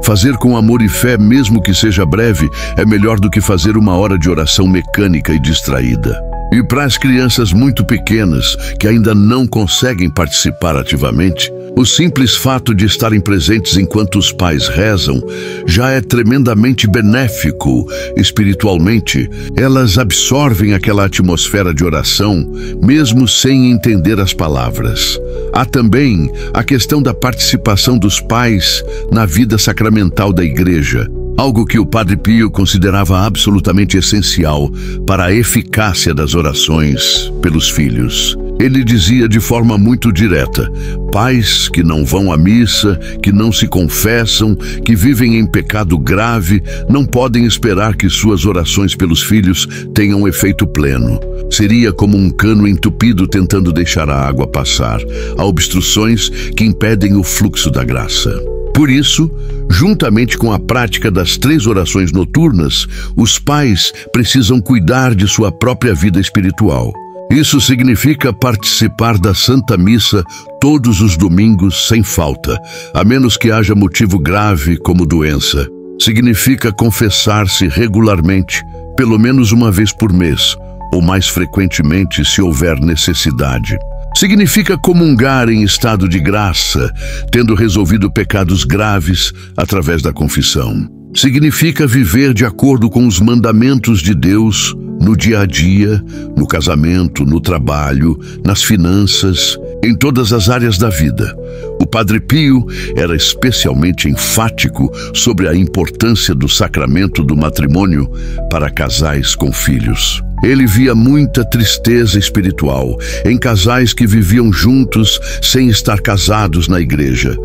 Fazer com amor e fé, mesmo que seja breve, é melhor do que fazer uma hora de oração mecânica e distraída. E para as crianças muito pequenas, que ainda não conseguem participar ativamente, o simples fato de estarem presentes enquanto os pais rezam já é tremendamente benéfico espiritualmente. Elas absorvem aquela atmosfera de oração, mesmo sem entender as palavras. Há também a questão da participação dos pais na vida sacramental da igreja, algo que o Padre Pio considerava absolutamente essencial para a eficácia das orações pelos filhos. Ele dizia de forma muito direta: pais que não vão à missa, que não se confessam, que vivem em pecado grave, não podem esperar que suas orações pelos filhos tenham efeito pleno. Seria como um cano entupido tentando deixar a água passar. Há obstruções que impedem o fluxo da graça. Por isso, juntamente com a prática das 3 orações noturnas, os pais precisam cuidar de sua própria vida espiritual. Isso significa participar da Santa Missa todos os domingos sem falta, a menos que haja motivo grave como doença. Significa confessar-se regularmente, pelo menos uma vez por mês, ou mais frequentemente se houver necessidade. Significa comungar em estado de graça, tendo resolvido pecados graves através da confissão. Significa viver de acordo com os mandamentos de Deus no dia a dia, no casamento, no trabalho, nas finanças, em todas as áreas da vida. O Padre Pio era especialmente enfático sobre a importância do sacramento do matrimônio para casais com filhos. Ele via muita tristeza espiritual em casais que viviam juntos sem estar casados na igreja,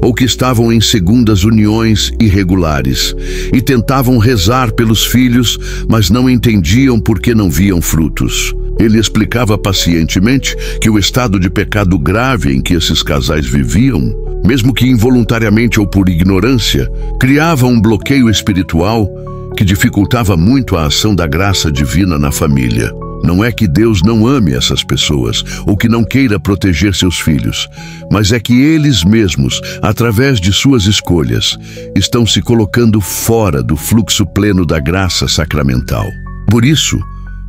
ou que estavam em segundas uniões irregulares e tentavam rezar pelos filhos, mas não entendiam por que não viam frutos. Ele explicava pacientemente que o estado de pecado grave em que esses casais viviam, mesmo que involuntariamente ou por ignorância, criava um bloqueio espiritual que dificultava muito a ação da graça divina na família. Não é que Deus não ame essas pessoas ou que não queira proteger seus filhos, mas é que eles mesmos, através de suas escolhas, estão se colocando fora do fluxo pleno da graça sacramental. Por isso,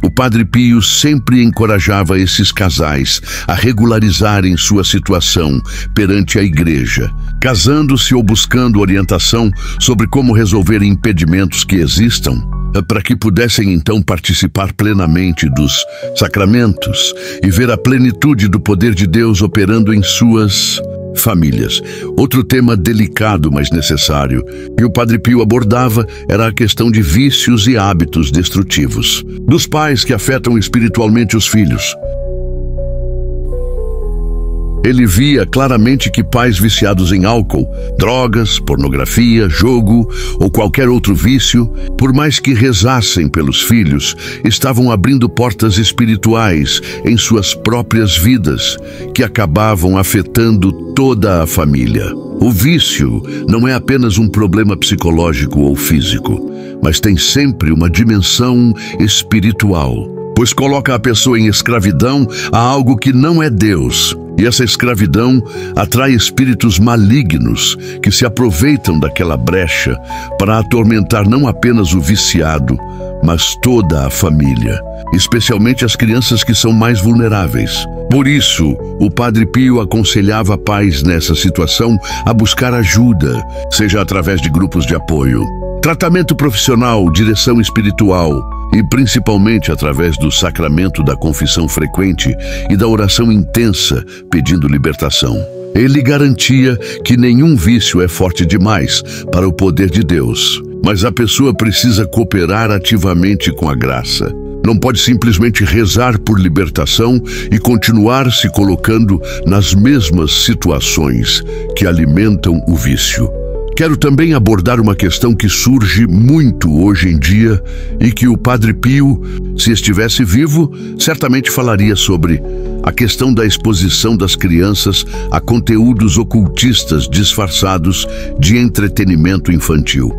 o Padre Pio sempre encorajava esses casais a regularizarem sua situação perante a igreja, casando-se ou buscando orientação sobre como resolver impedimentos que existam, para que pudessem então participar plenamente dos sacramentos e ver a plenitude do poder de Deus operando em suas famílias. Outro tema delicado, mas necessário, que o Padre Pio abordava era a questão de vícios e hábitos destrutivos dos pais que afetam espiritualmente os filhos. Ele via claramente que pais viciados em álcool, drogas, pornografia, jogo ou qualquer outro vício, por mais que rezassem pelos filhos, estavam abrindo portas espirituais em suas próprias vidas, que acabavam afetando toda a família. O vício não é apenas um problema psicológico ou físico, mas tem sempre uma dimensão espiritual, pois coloca a pessoa em escravidão a algo que não é Deus. E essa escravidão atrai espíritos malignos que se aproveitam daquela brecha para atormentar não apenas o viciado, mas toda a família, especialmente as crianças que são mais vulneráveis. Por isso, o Padre Pio aconselhava pais nessa situação a buscar ajuda, seja através de grupos de apoio, tratamento profissional, direção espiritual, e principalmente através do sacramento da confissão frequente e da oração intensa pedindo libertação. Ele garantia que nenhum vício é forte demais para o poder de Deus, mas a pessoa precisa cooperar ativamente com a graça. Não pode simplesmente rezar por libertação e continuar se colocando nas mesmas situações que alimentam o vício. Quero também abordar uma questão que surge muito hoje em dia e que o Padre Pio, se estivesse vivo, certamente falaria sobre a questão da exposição das crianças a conteúdos ocultistas disfarçados de entretenimento infantil.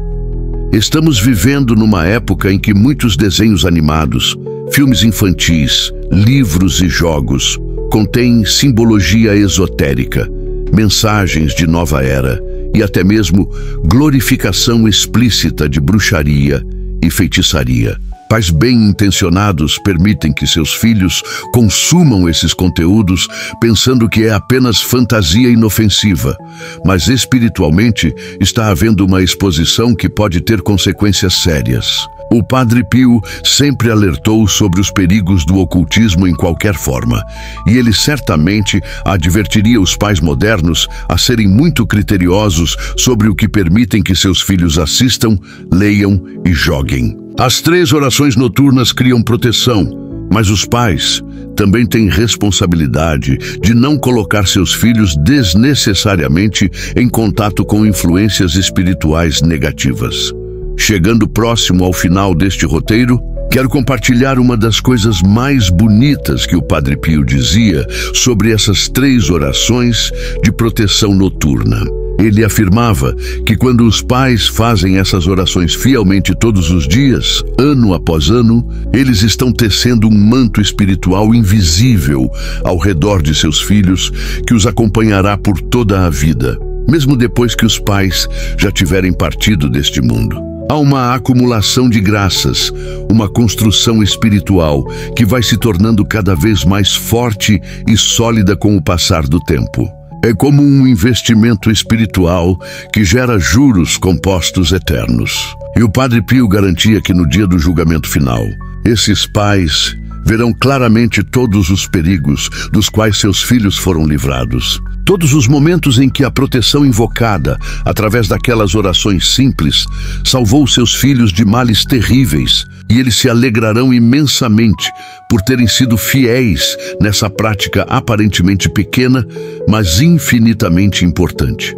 Estamos vivendo numa época em que muitos desenhos animados, filmes infantis, livros e jogos contêm simbologia esotérica, mensagens de nova era, e até mesmo glorificação explícita de bruxaria e feitiçaria. Pais bem-intencionados permitem que seus filhos consumam esses conteúdos pensando que é apenas fantasia inofensiva, mas espiritualmente está havendo uma exposição que pode ter consequências sérias. O Padre Pio sempre alertou sobre os perigos do ocultismo em qualquer forma, e ele certamente advertiria os pais modernos a serem muito criteriosos sobre o que permitem que seus filhos assistam, leiam e joguem. As 3 orações noturnas criam proteção, mas os pais também têm responsabilidade de não colocar seus filhos desnecessariamente em contato com influências espirituais negativas. Chegando próximo ao final deste roteiro, quero compartilhar uma das coisas mais bonitas que o Padre Pio dizia sobre essas 3 orações de proteção noturna. Ele afirmava que quando os pais fazem essas orações fielmente todos os dias, ano após ano, eles estão tecendo um manto espiritual invisível ao redor de seus filhos que os acompanhará por toda a vida, mesmo depois que os pais já tiverem partido deste mundo. Há uma acumulação de graças, uma construção espiritual que vai se tornando cada vez mais forte e sólida com o passar do tempo. É como um investimento espiritual que gera juros compostos eternos. E o Padre Pio garantia que no dia do julgamento final, esses pais Verão claramente todos os perigos dos quais seus filhos foram livrados. Todos os momentos em que a proteção invocada, através daquelas orações simples, salvou seus filhos de males terríveis, e eles se alegrarão imensamente por terem sido fiéis nessa prática aparentemente pequena, mas infinitamente importante.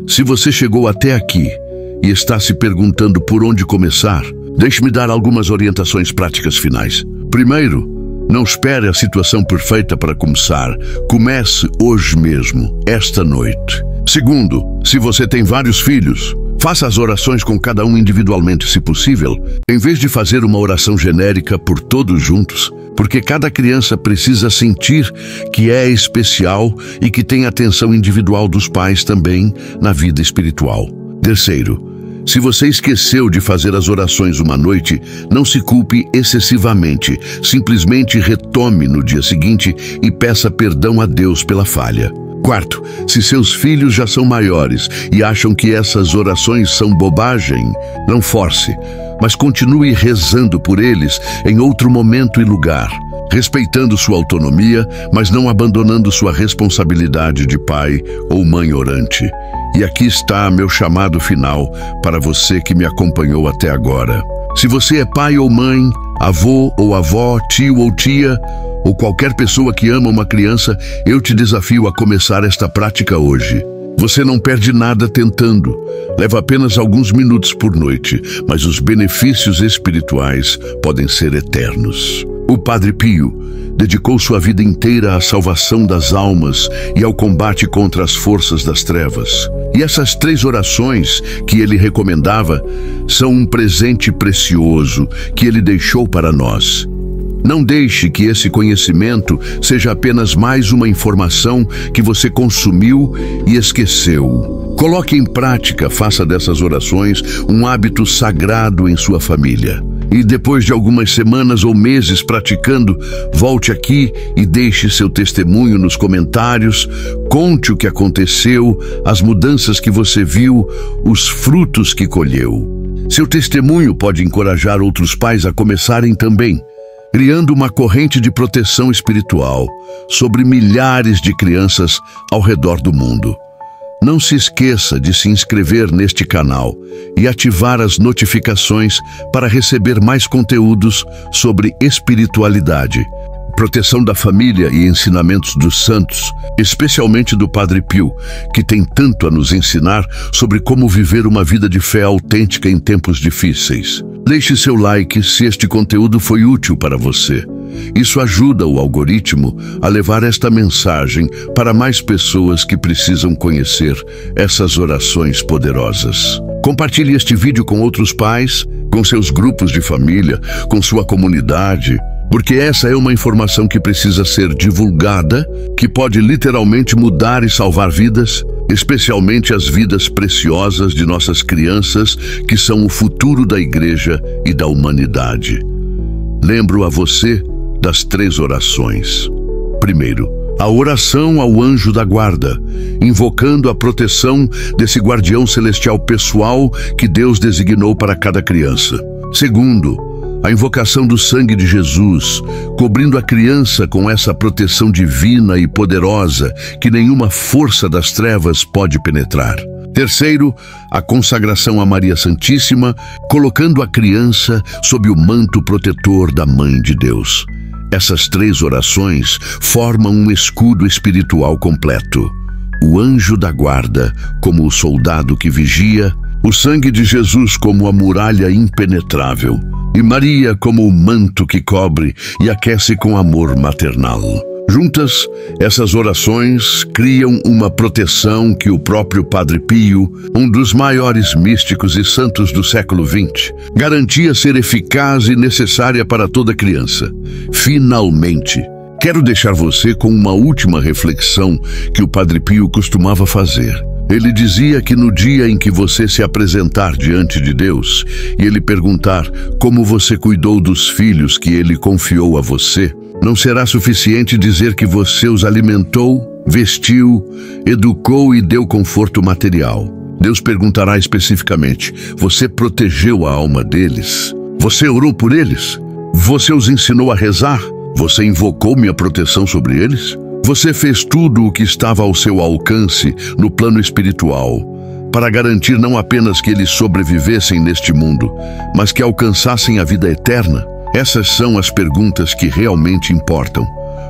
Se você chegou até aqui e está se perguntando por onde começar, deixe-me dar algumas orientações práticas finais. Primeiro, não espere a situação perfeita para começar. Comece hoje mesmo, esta noite. Segundo, se você tem vários filhos, faça as orações com cada um individualmente, se possível, em vez de fazer uma oração genérica por todos juntos, porque cada criança precisa sentir que é especial e que tem atenção individual dos pais também na vida espiritual. Terceiro, se você esqueceu de fazer as orações uma noite, não se culpe excessivamente. Simplesmente retome no dia seguinte e peça perdão a Deus pela falha. Quarto, se seus filhos já são maiores e acham que essas orações são bobagem, não force, mas continue rezando por eles em outro momento e lugar, respeitando sua autonomia, mas não abandonando sua responsabilidade de pai ou mãe orante. E aqui está meu chamado final para você que me acompanhou até agora. Se você é pai ou mãe, avô ou avó, tio ou tia, ou qualquer pessoa que ama uma criança, eu te desafio a começar esta prática hoje. Você não perde nada tentando. Leva apenas alguns minutos por noite, mas os benefícios espirituais podem ser eternos. O Padre Pio dedicou sua vida inteira à salvação das almas e ao combate contra as forças das trevas. E essas 3 orações que ele recomendava são um presente precioso que ele deixou para nós. Não deixe que esse conhecimento seja apenas mais uma informação que você consumiu e esqueceu. Coloque em prática, faça dessas orações um hábito sagrado em sua família. E depois de algumas semanas ou meses praticando, volte aqui e deixe seu testemunho nos comentários. Conte o que aconteceu, as mudanças que você viu, os frutos que colheu. Seu testemunho pode encorajar outros pais a começarem também, criando uma corrente de proteção espiritual sobre milhares de crianças ao redor do mundo. Não se esqueça de se inscrever neste canal e ativar as notificações para receber mais conteúdos sobre espiritualidade, proteção da família e ensinamentos dos santos, especialmente do Padre Pio, que tem tanto a nos ensinar sobre como viver uma vida de fé autêntica em tempos difíceis. Deixe seu like se este conteúdo foi útil para você. Isso ajuda o algoritmo a levar esta mensagem para mais pessoas que precisam conhecer essas orações poderosas. Compartilhe este vídeo com outros pais, com seus grupos de família, com sua comunidade, porque essa é uma informação que precisa ser divulgada, que pode literalmente mudar e salvar vidas, especialmente as vidas preciosas de nossas crianças, que são o futuro da igreja e da humanidade. Lembro a você das 3 orações. Primeiro, a oração ao anjo da guarda, invocando a proteção desse guardião celestial pessoal que Deus designou para cada criança. Segundo, a invocação do sangue de Jesus, cobrindo a criança com essa proteção divina e poderosa que nenhuma força das trevas pode penetrar. Terceiro, a consagração a Maria Santíssima, colocando a criança sob o manto protetor da Mãe de Deus. Essas 3 orações formam um escudo espiritual completo. O anjo da guarda, como o soldado que vigia, o sangue de Jesus como a muralha impenetrável, e Maria como o manto que cobre e aquece com amor maternal. Juntas, essas orações criam uma proteção que o próprio Padre Pio, um dos maiores místicos e santos do século XX, garantia ser eficaz e necessária para toda criança. Finalmente, quero deixar você com uma última reflexão que o Padre Pio costumava fazer. Ele dizia que no dia em que você se apresentar diante de Deus e Ele perguntar como você cuidou dos filhos que Ele confiou a você, não será suficiente dizer que você os alimentou, vestiu, educou e deu conforto material. Deus perguntará especificamente: você protegeu a alma deles? Você orou por eles? Você os ensinou a rezar? Você invocou minha proteção sobre eles? Você fez tudo o que estava ao seu alcance no plano espiritual para garantir não apenas que eles sobrevivessem neste mundo, mas que alcançassem a vida eterna? Essas são as perguntas que realmente importam.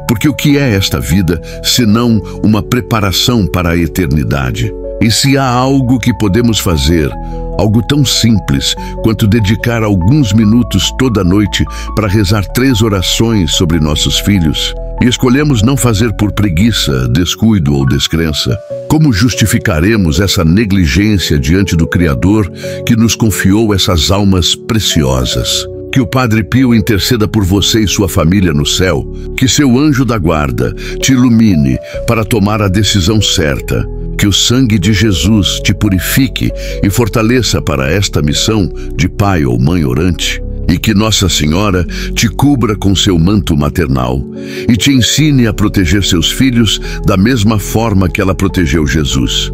Porque o que é esta vida, senão uma preparação para a eternidade? E se há algo que podemos fazer, algo tão simples quanto dedicar alguns minutos toda noite para rezar 3 orações sobre nossos filhos, e escolhemos não fazer por preguiça, descuido ou descrença, como justificaremos essa negligência diante do Criador que nos confiou essas almas preciosas? Que o Padre Pio interceda por você e sua família no céu, que seu anjo da guarda te ilumine para tomar a decisão certa, que o sangue de Jesus te purifique e fortaleça para esta missão de pai ou mãe orante, e que Nossa Senhora te cubra com seu manto maternal e te ensine a proteger seus filhos da mesma forma que ela protegeu Jesus.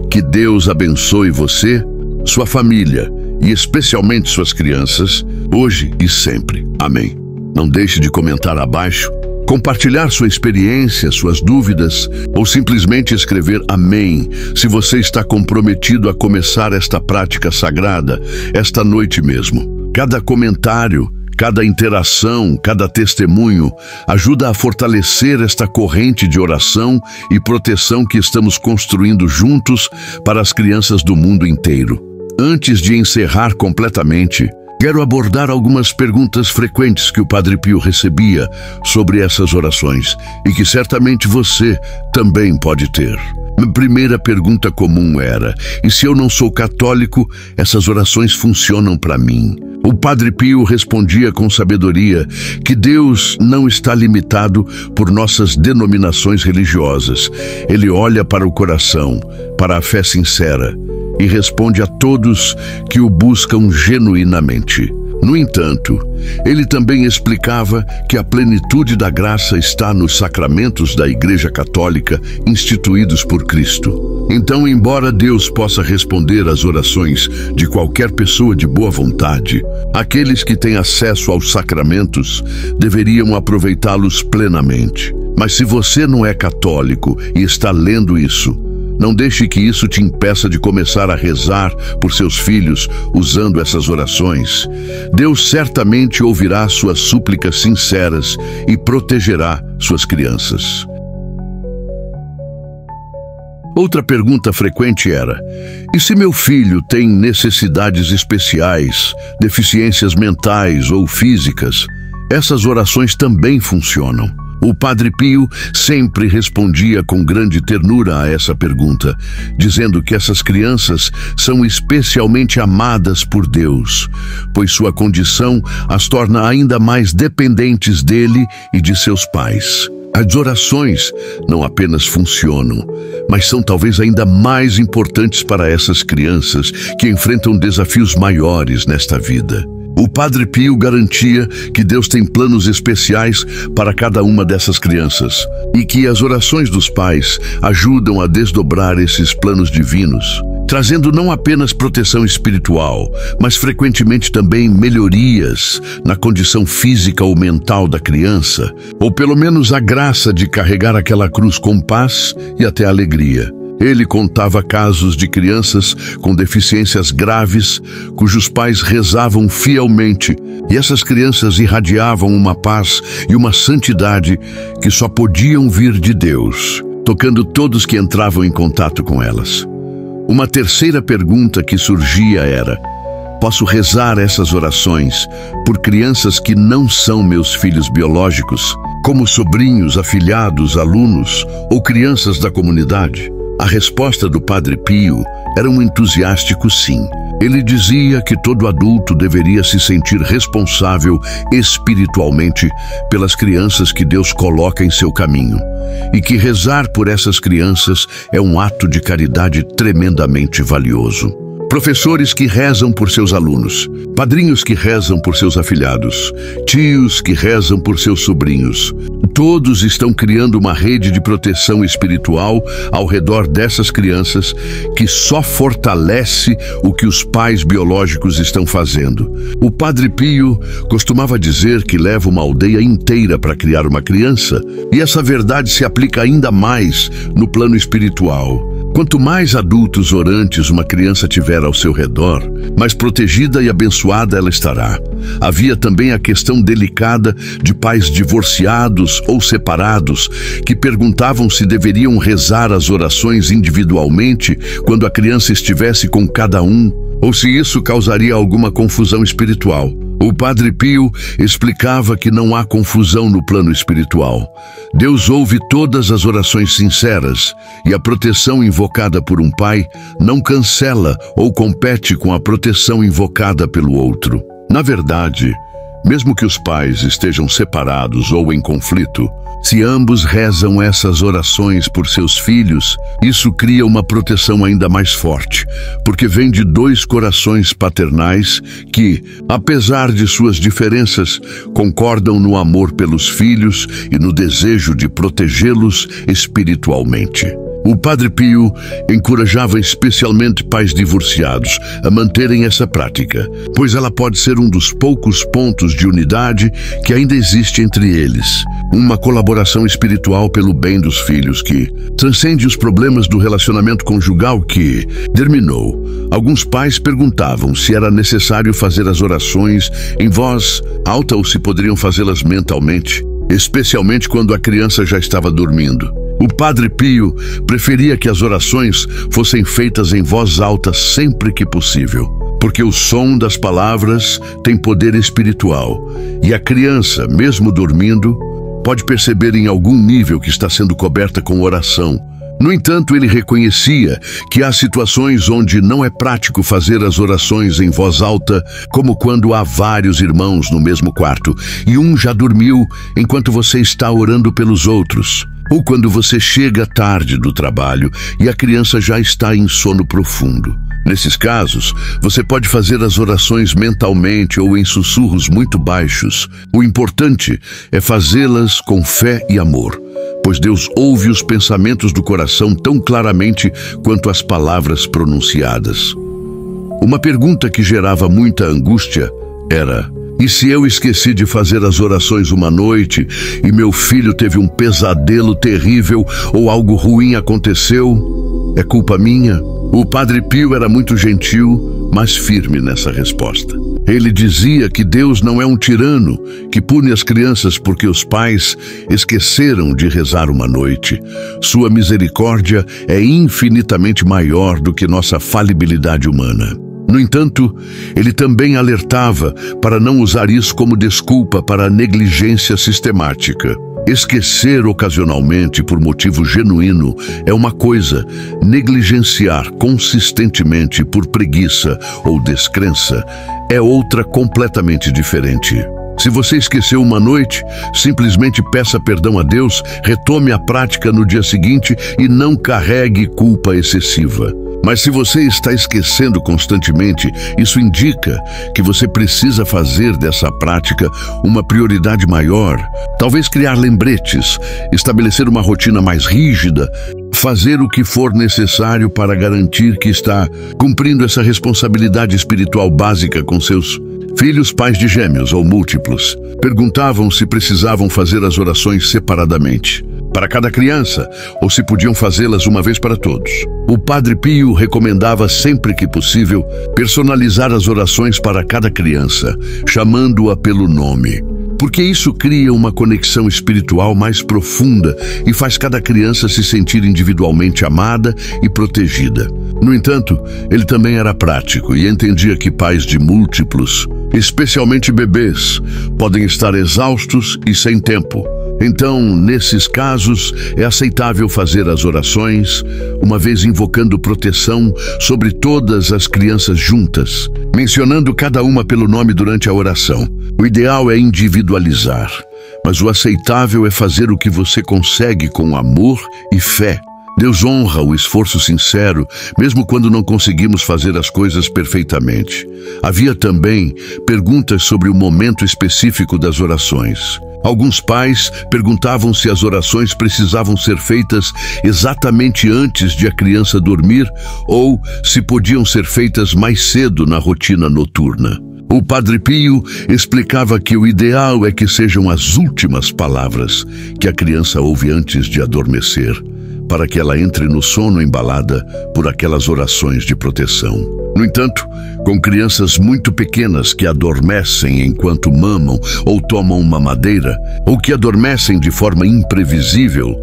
Que Deus abençoe você, sua família e especialmente suas crianças, hoje e sempre. Amém. Não deixe de comentar abaixo, compartilhar sua experiência, suas dúvidas, ou simplesmente escrever amém se você está comprometido a começar esta prática sagrada esta noite mesmo. Cada comentário, cada interação, cada testemunho ajuda a fortalecer esta corrente de oração e proteção que estamos construindo juntos para as crianças do mundo inteiro. Antes de encerrar completamente, quero abordar algumas perguntas frequentes que o Padre Pio recebia sobre essas orações e que certamente você também pode ter. A primeira pergunta comum era: e se eu não sou católico, essas orações funcionam para mim? O Padre Pio respondia com sabedoria que Deus não está limitado por nossas denominações religiosas. Ele olha para o coração, para a fé sincera, e responde a todos que o buscam genuinamente. No entanto, ele também explicava que a plenitude da graça está nos sacramentos da Igreja Católica instituídos por Cristo. Então, embora Deus possa responder às orações de qualquer pessoa de boa vontade, aqueles que têm acesso aos sacramentos deveriam aproveitá-los plenamente. Mas se você não é católico e está lendo isso, não deixe que isso te impeça de começar a rezar por seus filhos usando essas orações. Deus certamente ouvirá suas súplicas sinceras e protegerá suas crianças. Outra pergunta frequente era: e se meu filho tem necessidades especiais, deficiências mentais ou físicas? Essas orações também funcionam. O Padre Pio sempre respondia com grande ternura a essa pergunta, dizendo que essas crianças são especialmente amadas por Deus, pois sua condição as torna ainda mais dependentes dele e de seus pais. As orações não apenas funcionam, mas são talvez ainda mais importantes para essas crianças que enfrentam desafios maiores nesta vida. O Padre Pio garantia que Deus tem planos especiais para cada uma dessas crianças e que as orações dos pais ajudam a desdobrar esses planos divinos, trazendo não apenas proteção espiritual, mas frequentemente também melhorias na condição física ou mental da criança, ou pelo menos a graça de carregar aquela cruz com paz e até alegria. Ele contava casos de crianças com deficiências graves, cujos pais rezavam fielmente, e essas crianças irradiavam uma paz e uma santidade que só podiam vir de Deus, tocando todos que entravam em contato com elas. Uma terceira pergunta que surgia era: posso rezar essas orações por crianças que não são meus filhos biológicos, como sobrinhos, afilhados, alunos ou crianças da comunidade? A resposta do Padre Pio era um entusiástico sim. Ele dizia que todo adulto deveria se sentir responsável espiritualmente pelas crianças que Deus coloca em seu caminho, e que rezar por essas crianças é um ato de caridade tremendamente valioso. Professores que rezam por seus alunos, padrinhos que rezam por seus afilhados, tios que rezam por seus sobrinhos. Todos estão criando uma rede de proteção espiritual ao redor dessas crianças que só fortalece o que os pais biológicos estão fazendo. O Padre Pio costumava dizer que leva uma aldeia inteira para criar uma criança, e essa verdade se aplica ainda mais no plano espiritual. Quanto mais adultos orantes uma criança tiver ao seu redor, mais protegida e abençoada ela estará. Havia também a questão delicada de pais divorciados ou separados que perguntavam se deveriam rezar as orações individualmente quando a criança estivesse com cada um, ou se isso causaria alguma confusão espiritual. O Padre Pio explicava que não há confusão no plano espiritual. Deus ouve todas as orações sinceras, e a proteção invocada por um pai não cancela ou compete com a proteção invocada pelo outro. Na verdade, mesmo que os pais estejam separados ou em conflito, se ambos rezam essas orações por seus filhos, isso cria uma proteção ainda mais forte, porque vem de dois corações paternais que, apesar de suas diferenças, concordam no amor pelos filhos e no desejo de protegê-los espiritualmente. O Padre Pio encorajava especialmente pais divorciados a manterem essa prática, pois ela pode ser um dos poucos pontos de unidade que ainda existe entre eles. Uma colaboração espiritual pelo bem dos filhos que transcende os problemas do relacionamento conjugal que terminou. Alguns pais perguntavam se era necessário fazer as orações em voz alta ou se poderiam fazê-las mentalmente, especialmente quando a criança já estava dormindo. O Padre Pio preferia que as orações fossem feitas em voz alta sempre que possível, porque o som das palavras tem poder espiritual, e a criança, mesmo dormindo, pode perceber em algum nível que está sendo coberta com oração. No entanto, ele reconhecia que há situações onde não é prático fazer as orações em voz alta, como quando há vários irmãos no mesmo quarto e um já dormiu enquanto você está orando pelos outros. Ou quando você chega tarde do trabalho e a criança já está em sono profundo. Nesses casos, você pode fazer as orações mentalmente ou em sussurros muito baixos. O importante é fazê-las com fé e amor, pois Deus ouve os pensamentos do coração tão claramente quanto as palavras pronunciadas. Uma pergunta que gerava muita angústia era: e se eu esqueci de fazer as orações uma noite e meu filho teve um pesadelo terrível ou algo ruim aconteceu? É culpa minha? O Padre Pio era muito gentil, mas firme nessa resposta. Ele dizia que Deus não é um tirano que pune as crianças porque os pais esqueceram de rezar uma noite. Sua misericórdia é infinitamente maior do que nossa falibilidade humana. No entanto, ele também alertava para não usar isso como desculpa para a negligência sistemática. Esquecer ocasionalmente por motivo genuíno é uma coisa, negligenciar consistentemente por preguiça ou descrença é outra completamente diferente. Se você esqueceu uma noite, simplesmente peça perdão a Deus, retome a prática no dia seguinte e não carregue culpa excessiva. Mas se você está esquecendo constantemente, isso indica que você precisa fazer dessa prática uma prioridade maior. Talvez criar lembretes, estabelecer uma rotina mais rígida, fazer o que for necessário para garantir que está cumprindo essa responsabilidade espiritual básica com seus filhos. Pais de gêmeos ou múltiplos perguntavam se precisavam fazer as orações separadamente para cada criança, ou se podiam fazê-las uma vez para todos. O Padre Pio recomendava sempre que possível personalizar as orações para cada criança, chamando-a pelo nome, porque isso cria uma conexão espiritual mais profunda e faz cada criança se sentir individualmente amada e protegida. No entanto, ele também era prático e entendia que pais de múltiplos, especialmente bebês, podem estar exaustos e sem tempo. Então, nesses casos, é aceitável fazer as orações, uma vez invocando proteção sobre todas as crianças juntas, mencionando cada uma pelo nome durante a oração. O ideal é individualizar, mas o aceitável é fazer o que você consegue com amor e fé. Deus honra o esforço sincero, mesmo quando não conseguimos fazer as coisas perfeitamente. Havia também perguntas sobre o momento específico das orações. Alguns pais perguntavam se as orações precisavam ser feitas exatamente antes de a criança dormir ou se podiam ser feitas mais cedo na rotina noturna. O Padre Pio explicava que o ideal é que sejam as últimas palavras que a criança ouve antes de adormecer, para que ela entre no sono embalada por aquelas orações de proteção. No entanto, com crianças muito pequenas que adormecem enquanto mamam ou tomam uma mamadeira, ou que adormecem de forma imprevisível,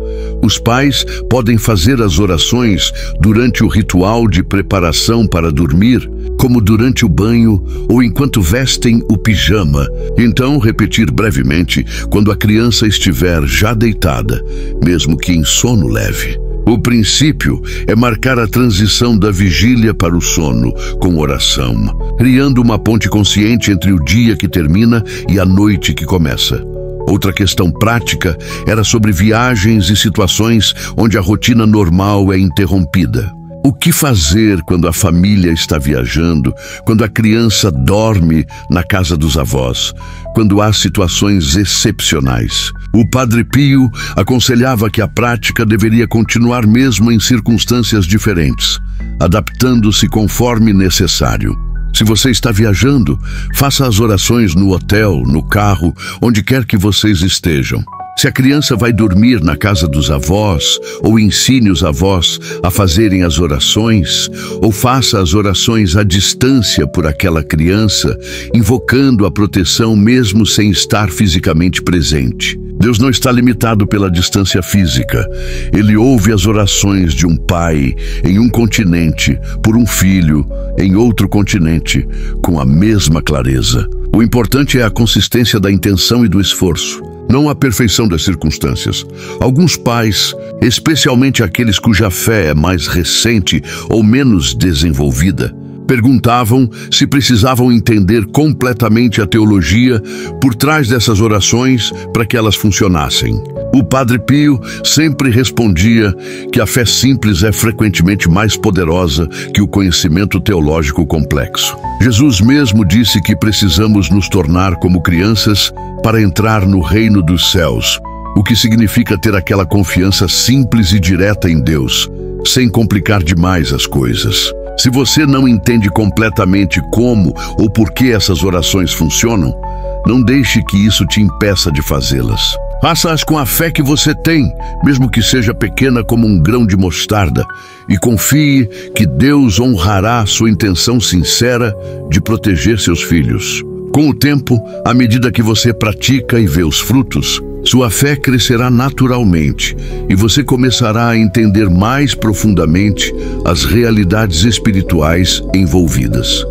os pais podem fazer as orações durante o ritual de preparação para dormir, como durante o banho ou enquanto vestem o pijama, então repetir brevemente quando a criança estiver já deitada, mesmo que em sono leve. O princípio é marcar a transição da vigília para o sono com oração, criando uma ponte consciente entre o dia que termina e a noite que começa. Outra questão prática era sobre viagens e situações onde a rotina normal é interrompida. O que fazer quando a família está viajando, quando a criança dorme na casa dos avós, quando há situações excepcionais? O Padre Pio aconselhava que a prática deveria continuar mesmo em circunstâncias diferentes, adaptando-se conforme necessário. Se você está viajando, faça as orações no hotel, no carro, onde quer que vocês estejam. Se a criança vai dormir na casa dos avós, ou ensine os avós a fazerem as orações, ou faça as orações à distância por aquela criança, invocando a proteção mesmo sem estar fisicamente presente. Deus não está limitado pela distância física. Ele ouve as orações de um pai em um continente, por um filho em outro continente, com a mesma clareza. O importante é a consistência da intenção e do esforço, não a perfeição das circunstâncias. Alguns pais, especialmente aqueles cuja fé é mais recente ou menos desenvolvida, perguntavam se precisavam entender completamente a teologia por trás dessas orações para que elas funcionassem. O Padre Pio sempre respondia que a fé simples é frequentemente mais poderosa que o conhecimento teológico complexo. Jesus mesmo disse que precisamos nos tornar como crianças para entrar no reino dos céus, o que significa ter aquela confiança simples e direta em Deus, sem complicar demais as coisas. Se você não entende completamente como ou por que essas orações funcionam, não deixe que isso te impeça de fazê-las. Faça-as com a fé que você tem, mesmo que seja pequena como um grão de mostarda, e confie que Deus honrará sua intenção sincera de proteger seus filhos. Com o tempo, à medida que você pratica e vê os frutos, sua fé crescerá naturalmente e você começará a entender mais profundamente as realidades espirituais envolvidas.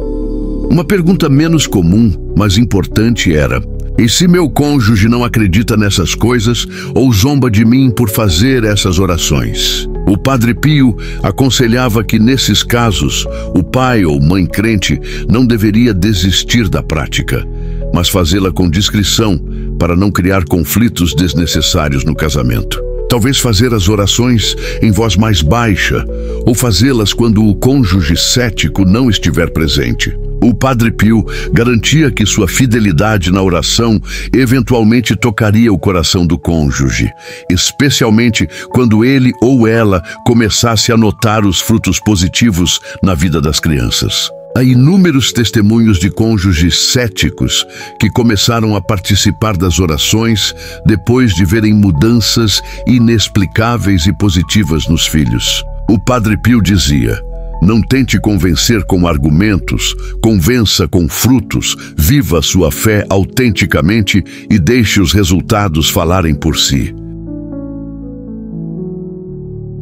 Uma pergunta menos comum, mas importante era: e se meu cônjuge não acredita nessas coisas ou zomba de mim por fazer essas orações? O Padre Pio aconselhava que, nesses casos, o pai ou mãe crente não deveria desistir da prática, mas fazê-la com discrição para não criar conflitos desnecessários no casamento. Talvez fazer as orações em voz mais baixa ou fazê-las quando o cônjuge cético não estiver presente. O Padre Pio garantia que sua fidelidade na oração eventualmente tocaria o coração do cônjuge, especialmente quando ele ou ela começasse a notar os frutos positivos na vida das crianças. Há inúmeros testemunhos de cônjuges céticos que começaram a participar das orações depois de verem mudanças inexplicáveis e positivas nos filhos. O Padre Pio dizia: não tente convencer com argumentos, convença com frutos, viva sua fé autenticamente e deixe os resultados falarem por si.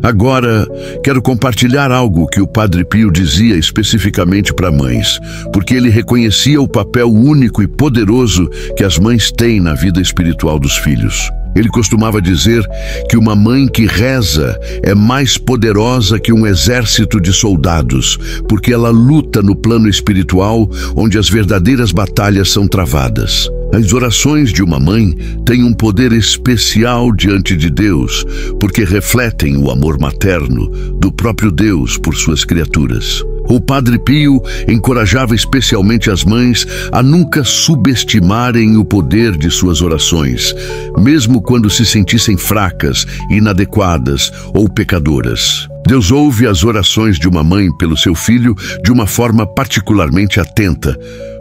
Agora, quero compartilhar algo que o Padre Pio dizia especificamente para mães, porque ele reconhecia o papel único e poderoso que as mães têm na vida espiritual dos filhos. Ele costumava dizer que uma mãe que reza é mais poderosa que um exército de soldados, porque ela luta no plano espiritual, onde as verdadeiras batalhas são travadas. As orações de uma mãe têm um poder especial diante de Deus, porque refletem o amor materno do próprio Deus por suas criaturas. O Padre Pio encorajava especialmente as mães a nunca subestimarem o poder de suas orações, mesmo quando se sentissem fracas, inadequadas ou pecadoras. Deus ouve as orações de uma mãe pelo seu filho de uma forma particularmente atenta,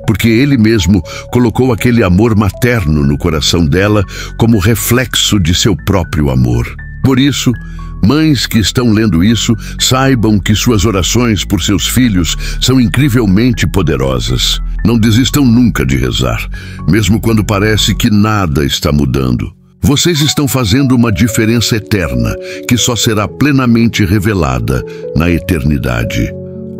porque Ele mesmo colocou aquele amor materno no coração dela como reflexo de seu próprio amor. Por isso, mães que estão lendo isso, saibam que suas orações por seus filhos são incrivelmente poderosas. Não desistam nunca de rezar, mesmo quando parece que nada está mudando. Vocês estão fazendo uma diferença eterna, que só será plenamente revelada na eternidade.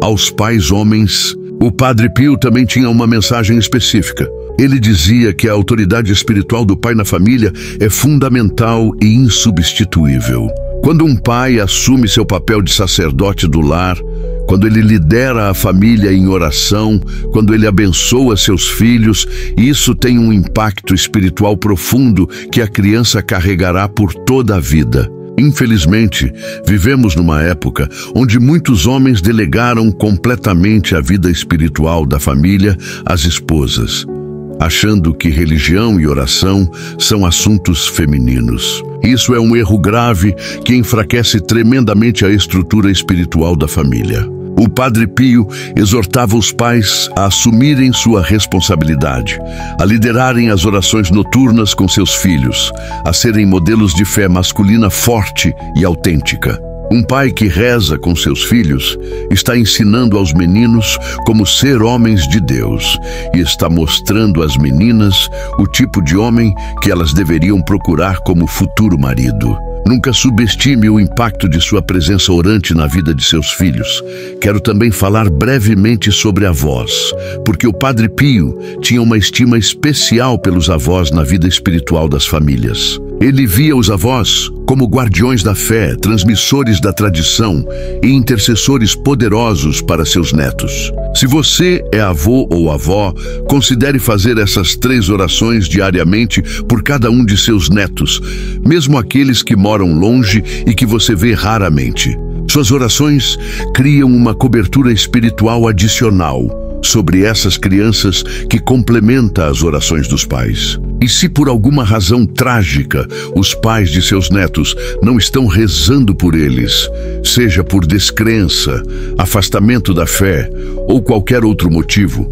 Aos pais homens, o Padre Pio também tinha uma mensagem específica. Ele dizia que a autoridade espiritual do pai na família é fundamental e insubstituível. Quando um pai assume seu papel de sacerdote do lar, quando ele lidera a família em oração, quando ele abençoa seus filhos, isso tem um impacto espiritual profundo que a criança carregará por toda a vida. Infelizmente, vivemos numa época onde muitos homens delegaram completamente a vida espiritual da família às esposas, achando que religião e oração são assuntos femininos. Isso é um erro grave que enfraquece tremendamente a estrutura espiritual da família. O Padre Pio exortava os pais a assumirem sua responsabilidade, a liderarem as orações noturnas com seus filhos, a serem modelos de fé masculina forte e autêntica. Um pai que reza com seus filhos está ensinando aos meninos como ser homens de Deus e está mostrando às meninas o tipo de homem que elas deveriam procurar como futuro marido. Nunca subestime o impacto de sua presença orante na vida de seus filhos. Quero também falar brevemente sobre avós, porque o Padre Pio tinha uma estima especial pelos avós na vida espiritual das famílias. Ele via os avós como guardiões da fé, transmissores da tradição e intercessores poderosos para seus netos. Se você é avô ou avó, considere fazer essas 3 orações diariamente por cada um de seus netos, mesmo aqueles que moram longe e que você vê raramente. Suas orações criam uma cobertura espiritual adicional sobre essas crianças que complementa as orações dos pais. E se por alguma razão trágica os pais de seus netos não estão rezando por eles, seja por descrença, afastamento da fé ou qualquer outro motivo,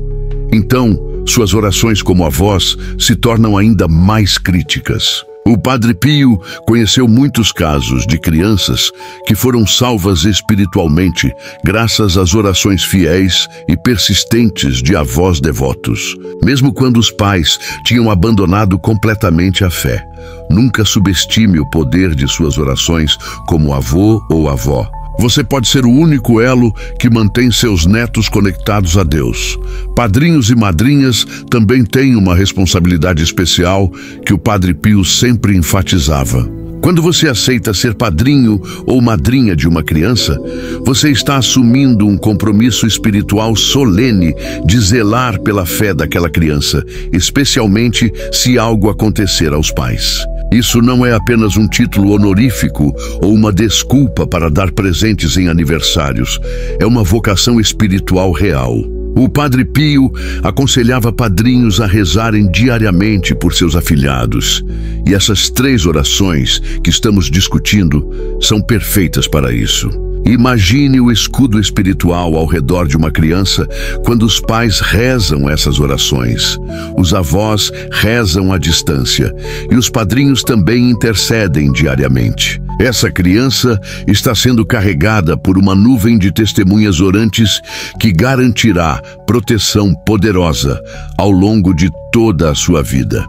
então suas orações como avós se tornam ainda mais críticas. O Padre Pio conheceu muitos casos de crianças que foram salvas espiritualmente graças às orações fiéis e persistentes de avós devotos, mesmo quando os pais tinham abandonado completamente a fé. Nunca subestime o poder de suas orações como avô ou avó. Você pode ser o único elo que mantém seus netos conectados a Deus. Padrinhos e madrinhas também têm uma responsabilidade especial que o Padre Pio sempre enfatizava. Quando você aceita ser padrinho ou madrinha de uma criança, você está assumindo um compromisso espiritual solene de zelar pela fé daquela criança, especialmente se algo acontecer aos pais. Isso não é apenas um título honorífico ou uma desculpa para dar presentes em aniversários. É uma vocação espiritual real. O Padre Pio aconselhava padrinhos a rezarem diariamente por seus afilhados. E essas 3 orações que estamos discutindo são perfeitas para isso. Imagine o escudo espiritual ao redor de uma criança quando os pais rezam essas orações. Os avós rezam à distância e os padrinhos também intercedem diariamente. Essa criança está sendo carregada por uma nuvem de testemunhas orantes que garantirá proteção poderosa ao longo de toda a sua vida.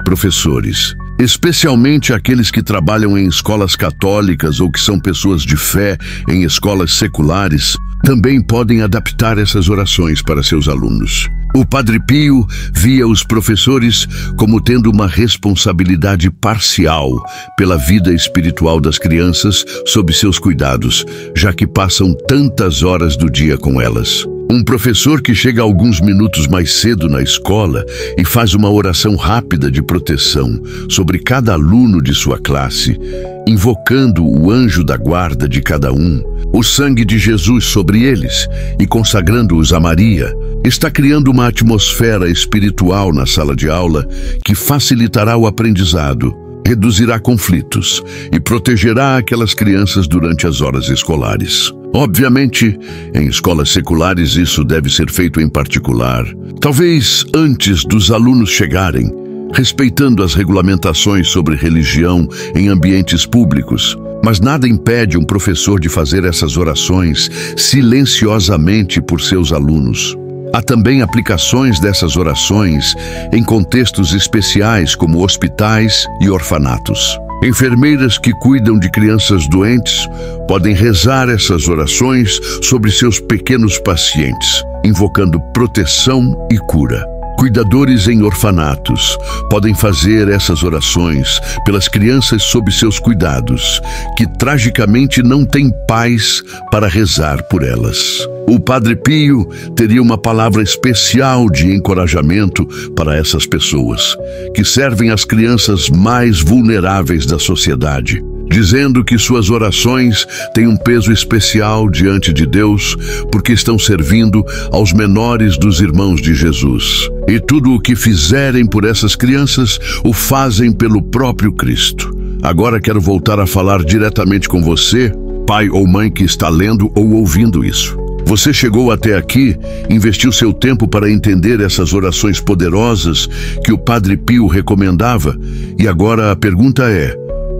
Professores, especialmente aqueles que trabalham em escolas católicas ou que são pessoas de fé em escolas seculares, também podem adaptar essas orações para seus alunos. O Padre Pio via os professores como tendo uma responsabilidade parcial pela vida espiritual das crianças sob seus cuidados, já que passam tantas horas do dia com elas. Um professor que chega alguns minutos mais cedo na escola e faz uma oração rápida de proteção sobre cada aluno de sua classe, invocando o anjo da guarda de cada um, o sangue de Jesus sobre eles e consagrando-os a Maria, está criando uma atmosfera espiritual na sala de aula que facilitará o aprendizado, reduzirá conflitos e protegerá aquelas crianças durante as horas escolares. Obviamente, em escolas seculares isso deve ser feito em particular, talvez antes dos alunos chegarem, respeitando as regulamentações sobre religião em ambientes públicos. Mas nada impede um professor de fazer essas orações silenciosamente por seus alunos. Há também aplicações dessas orações em contextos especiais como hospitais e orfanatos. Enfermeiras que cuidam de crianças doentes podem rezar essas orações sobre seus pequenos pacientes, invocando proteção e cura. Cuidadores em orfanatos podem fazer essas orações pelas crianças sob seus cuidados, que tragicamente não têm pais para rezar por elas. O Padre Pio teria uma palavra especial de encorajamento para essas pessoas, que servem as crianças mais vulneráveis da sociedade, dizendo que suas orações têm um peso especial diante de Deus, porque estão servindo aos menores dos irmãos de Jesus. E tudo o que fizerem por essas crianças, o fazem pelo próprio Cristo. Agora quero voltar a falar diretamente com você, pai ou mãe que está lendo ou ouvindo isso. Você chegou até aqui, investiu seu tempo para entender essas orações poderosas que o Padre Pio recomendava, e agora a pergunta é: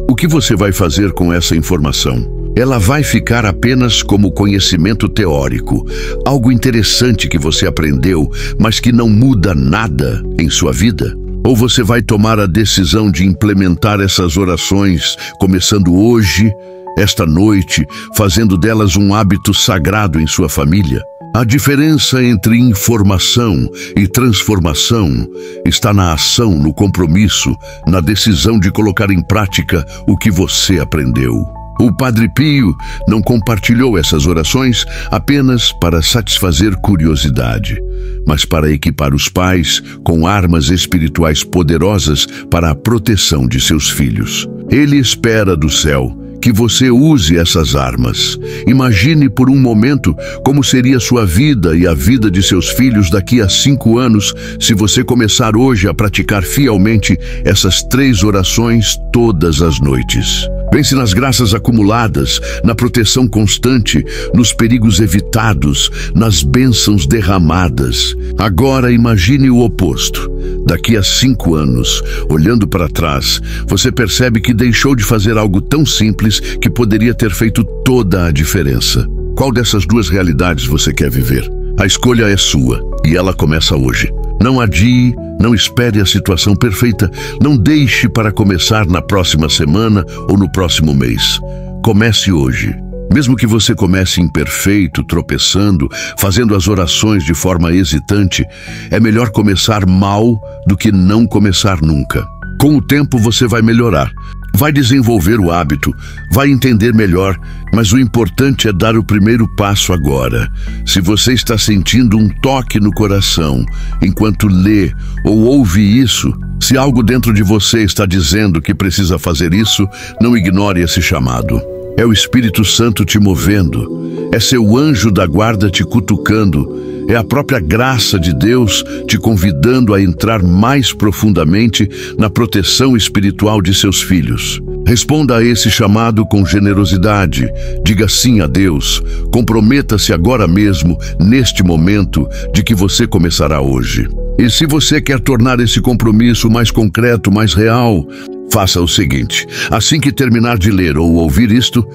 o que você vai fazer com essa informação? Ela vai ficar apenas como conhecimento teórico, algo interessante que você aprendeu, mas que não muda nada em sua vida? Ou você vai tomar a decisão de implementar essas orações, começando hoje, esta noite, fazendo delas um hábito sagrado em sua família? A diferença entre informação e transformação está na ação, no compromisso, na decisão de colocar em prática o que você aprendeu. O Padre Pio não compartilhou essas orações apenas para satisfazer curiosidade, mas para equipar os pais com armas espirituais poderosas para a proteção de seus filhos. Ele espera do céu que você use essas armas. Imagine por um momento como seria sua vida e a vida de seus filhos daqui a 5 anos se você começar hoje a praticar fielmente essas 3 orações todas as noites. Pense nas graças acumuladas, na proteção constante, nos perigos evitados, nas bênçãos derramadas. Agora imagine o oposto. Daqui a 5 anos, olhando para trás, você percebe que deixou de fazer algo tão simples que poderia ter feito toda a diferença. Qual dessas 2 realidades você quer viver? A escolha é sua e ela começa hoje. Não adie, não espere a situação perfeita, não deixe para começar na próxima semana ou no próximo mês. Comece hoje. Mesmo que você comece imperfeito, tropeçando, fazendo as orações de forma hesitante, é melhor começar mal do que não começar nunca. Com o tempo você vai melhorar, vai desenvolver o hábito, vai entender melhor, mas o importante é dar o primeiro passo agora. Se você está sentindo um toque no coração enquanto lê ou ouve isso, se algo dentro de você está dizendo que precisa fazer isso, não ignore esse chamado. É o Espírito Santo te movendo, é seu anjo da guarda te cutucando, é a própria graça de Deus te convidando a entrar mais profundamente na proteção espiritual de seus filhos. Responda a esse chamado com generosidade, diga sim a Deus, comprometa-se agora mesmo, neste momento, de que você começará hoje. E se você quer tornar esse compromisso mais concreto, mais real, faça o seguinte: assim que terminar de ler ou ouvir isto,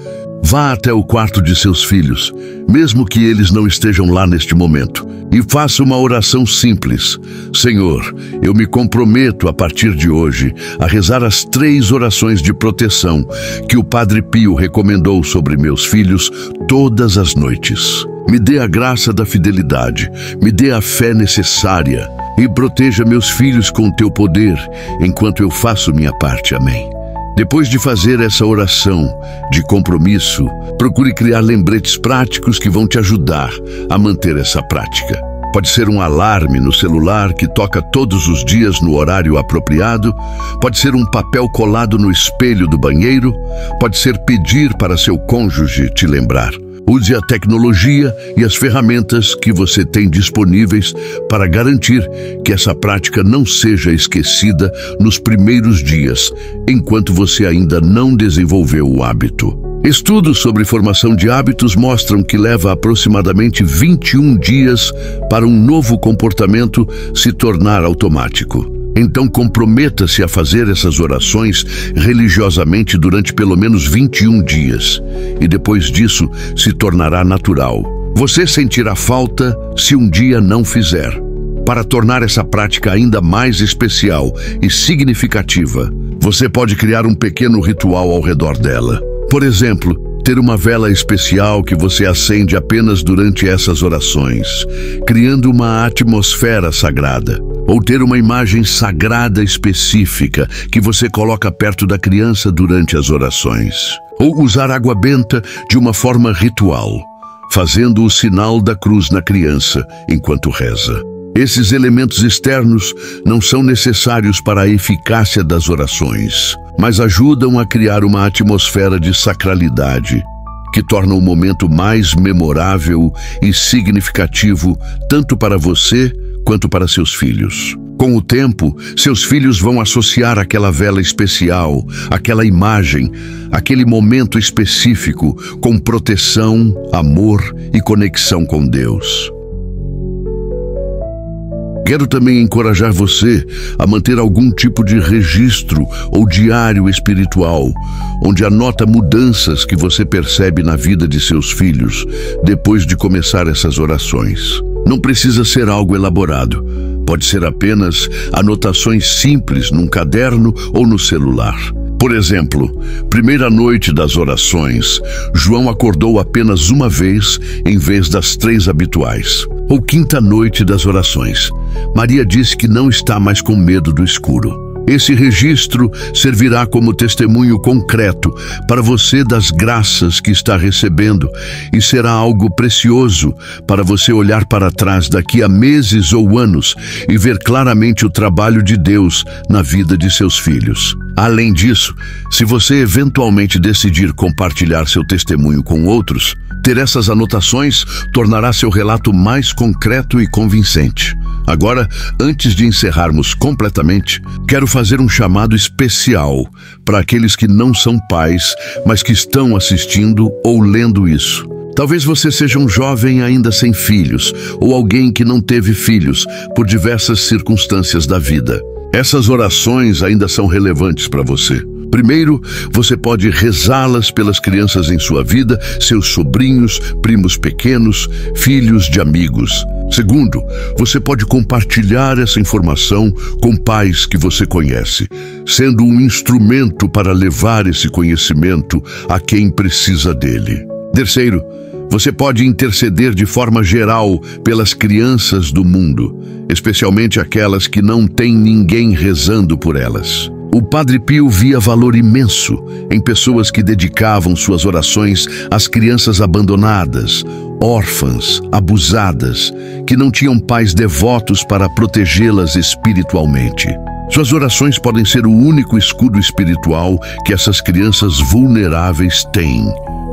vá até o quarto de seus filhos, mesmo que eles não estejam lá neste momento, e faça uma oração simples. Senhor, eu me comprometo a partir de hoje a rezar as 3 orações de proteção que o Padre Pio recomendou sobre meus filhos todas as noites. Me dê a graça da fidelidade, me dê a fé necessária e proteja meus filhos com teu poder enquanto eu faço minha parte. Amém. Depois de fazer essa oração de compromisso, procure criar lembretes práticos que vão te ajudar a manter essa prática. Pode ser um alarme no celular que toca todos os dias no horário apropriado, pode ser um papel colado no espelho do banheiro, pode ser pedir para seu cônjuge te lembrar. Use a tecnologia e as ferramentas que você tem disponíveis para garantir que essa prática não seja esquecida nos primeiros dias, enquanto você ainda não desenvolveu o hábito. Estudos sobre formação de hábitos mostram que leva aproximadamente 21 dias para um novo comportamento se tornar automático. Então comprometa-se a fazer essas orações religiosamente durante pelo menos 21 dias, e depois disso se tornará natural. Você sentirá falta se um dia não fizer. Para tornar essa prática ainda mais especial e significativa, você pode criar um pequeno ritual ao redor dela. Por exemplo, ter uma vela especial que você acende apenas durante essas orações, criando uma atmosfera sagrada. Ou ter uma imagem sagrada específica que você coloca perto da criança durante as orações. Ou usar água benta de uma forma ritual, fazendo o sinal da cruz na criança enquanto reza. Esses elementos externos não são necessários para a eficácia das orações, mas ajudam a criar uma atmosfera de sacralidade que torna o momento mais memorável e significativo tanto para você quanto para seus filhos. Com o tempo, seus filhos vão associar aquela vela especial, aquela imagem, aquele momento específico com proteção, amor e conexão com Deus. Quero também encorajar você a manter algum tipo de registro ou diário espiritual, onde anota mudanças que você percebe na vida de seus filhos depois de começar essas orações. Não precisa ser algo elaborado. Pode ser apenas anotações simples num caderno ou no celular. Por exemplo, primeira noite das orações, João acordou apenas uma vez em vez das 3 habituais. Ou quinta noite das orações, Maria disse que não está mais com medo do escuro. Esse registro servirá como testemunho concreto para você das graças que está recebendo e será algo precioso para você olhar para trás daqui a meses ou anos e ver claramente o trabalho de Deus na vida de seus filhos. Além disso, se você eventualmente decidir compartilhar seu testemunho com outros, ter essas anotações tornará seu relato mais concreto e convincente. Agora, antes de encerrarmos completamente, quero fazer um chamado especial para aqueles que não são pais, mas que estão assistindo ou lendo isso. Talvez você seja um jovem ainda sem filhos, ou alguém que não teve filhos por diversas circunstâncias da vida. Essas orações ainda são relevantes para você. Primeiro, você pode rezá-las pelas crianças em sua vida, seus sobrinhos, primos pequenos, filhos de amigos. Segundo, você pode compartilhar essa informação com pais que você conhece, sendo um instrumento para levar esse conhecimento a quem precisa dele. Terceiro, você pode interceder de forma geral pelas crianças do mundo, especialmente aquelas que não têm ninguém rezando por elas. O Padre Pio via valor imenso em pessoas que dedicavam suas orações às crianças abandonadas, órfãs, abusadas, que não tinham pais devotos para protegê-las espiritualmente. Suas orações podem ser o único escudo espiritual que essas crianças vulneráveis têm.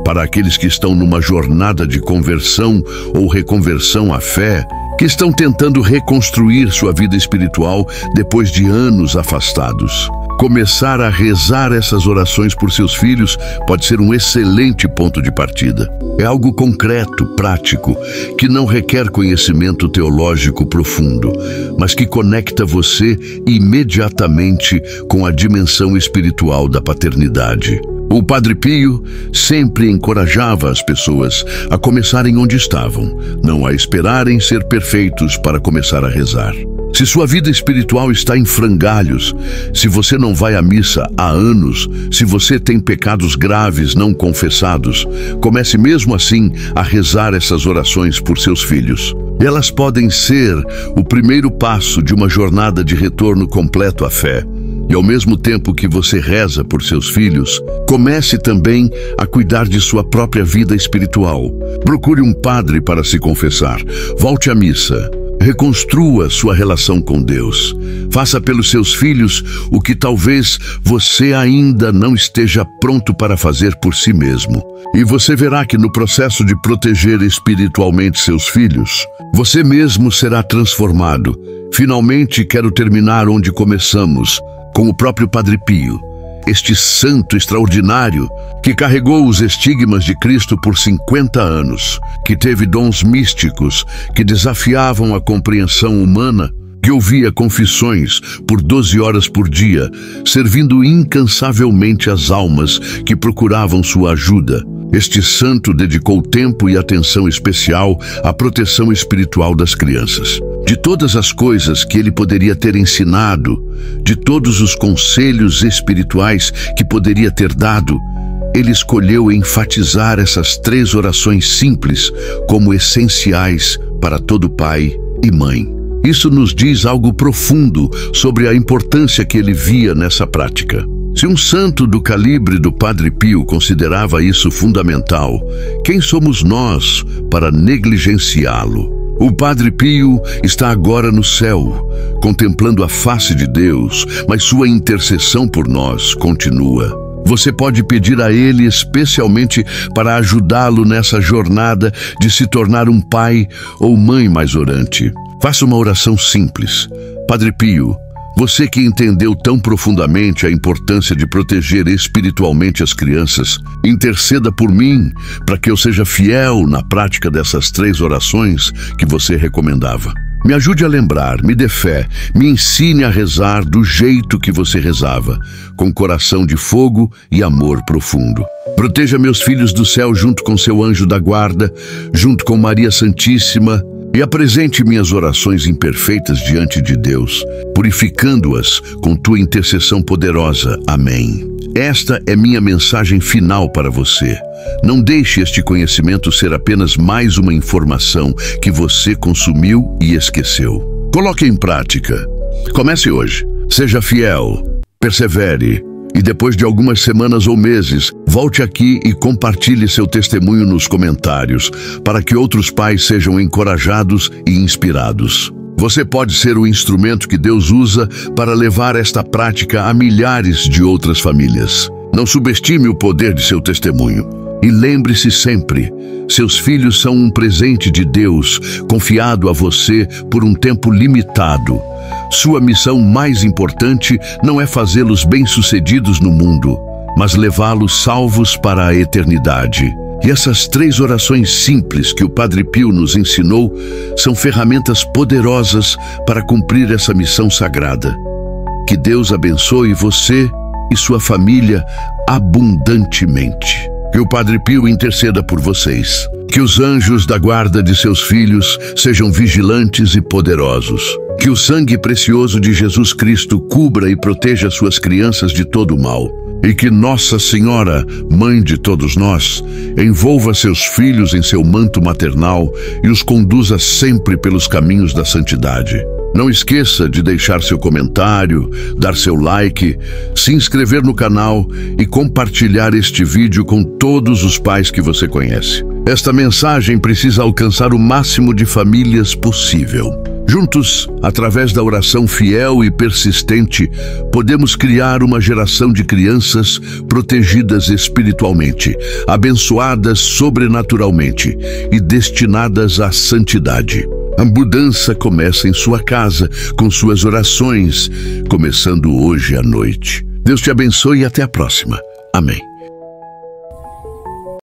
Para aqueles que estão numa jornada de conversão ou reconversão à fé, que estão tentando reconstruir sua vida espiritual depois de anos afastados. Começar a rezar essas orações por seus filhos pode ser um excelente ponto de partida. É algo concreto, prático, que não requer conhecimento teológico profundo, mas que conecta você imediatamente com a dimensão espiritual da paternidade. O Padre Pio sempre encorajava as pessoas a começarem onde estavam, não a esperarem ser perfeitos para começar a rezar. Se sua vida espiritual está em frangalhos, se você não vai à missa há anos, se você tem pecados graves não confessados, comece mesmo assim a rezar essas orações por seus filhos. Elas podem ser o primeiro passo de uma jornada de retorno completo à fé. E ao mesmo tempo que você reza por seus filhos, comece também a cuidar de sua própria vida espiritual. Procure um padre para se confessar. Volte à missa. Reconstrua sua relação com Deus. Faça pelos seus filhos o que talvez você ainda não esteja pronto para fazer por si mesmo. E você verá que no processo de proteger espiritualmente seus filhos, você mesmo será transformado. Finalmente, quero terminar onde começamos, com o próprio Padre Pio, este santo extraordinário que carregou os estigmas de Cristo por 50 anos, que teve dons místicos que desafiavam a compreensão humana, que ouvia confissões por 12 horas por dia, servindo incansavelmente as almas que procuravam sua ajuda. Este santo dedicou tempo e atenção especial à proteção espiritual das crianças. De todas as coisas que ele poderia ter ensinado, de todos os conselhos espirituais que poderia ter dado, ele escolheu enfatizar essas 3 orações simples como essenciais para todo pai e mãe. Isso nos diz algo profundo sobre a importância que ele via nessa prática. Se um santo do calibre do Padre Pio considerava isso fundamental, quem somos nós para negligenciá-lo? O Padre Pio está agora no céu, contemplando a face de Deus, mas sua intercessão por nós continua. Você pode pedir a ele especialmente para ajudá-lo nessa jornada de se tornar um pai ou mãe mais orante. Faça uma oração simples. Padre Pio, você que entendeu tão profundamente a importância de proteger espiritualmente as crianças, interceda por mim para que eu seja fiel na prática dessas 3 orações que você recomendava. Me ajude a lembrar, me dê fé, me ensine a rezar do jeito que você rezava, com coração de fogo e amor profundo. Proteja meus filhos do céu junto com seu anjo da guarda, junto com Maria Santíssima, e apresente minhas orações imperfeitas diante de Deus, purificando-as com tua intercessão poderosa. Amém. Esta é minha mensagem final para você. Não deixe este conhecimento ser apenas mais uma informação que você consumiu e esqueceu. Coloque em prática. Comece hoje. Seja fiel. Persevere. E depois de algumas semanas ou meses, volte aqui e compartilhe seu testemunho nos comentários, para que outros pais sejam encorajados e inspirados. Você pode ser o instrumento que Deus usa para levar esta prática a milhares de outras famílias. Não subestime o poder de seu testemunho. E lembre-se sempre, seus filhos são um presente de Deus, confiado a você por um tempo limitado. Sua missão mais importante não é fazê-los bem-sucedidos no mundo, mas levá-los salvos para a eternidade. E essas 3 orações simples que o Padre Pio nos ensinou são ferramentas poderosas para cumprir essa missão sagrada. Que Deus abençoe você e sua família abundantemente. Que o Padre Pio interceda por vocês. Que os anjos da guarda de seus filhos sejam vigilantes e poderosos. Que o sangue precioso de Jesus Cristo cubra e proteja suas crianças de todo o mal. E que Nossa Senhora, Mãe de todos nós, envolva seus filhos em seu manto maternal e os conduza sempre pelos caminhos da santidade. Não esqueça de deixar seu comentário, dar seu like, se inscrever no canal e compartilhar este vídeo com todos os pais que você conhece. Esta mensagem precisa alcançar o máximo de famílias possível. Juntos, através da oração fiel e persistente, podemos criar uma geração de crianças protegidas espiritualmente, abençoadas sobrenaturalmente e destinadas à santidade. A mudança começa em sua casa, com suas orações, começando hoje à noite. Deus te abençoe e até a próxima. Amém.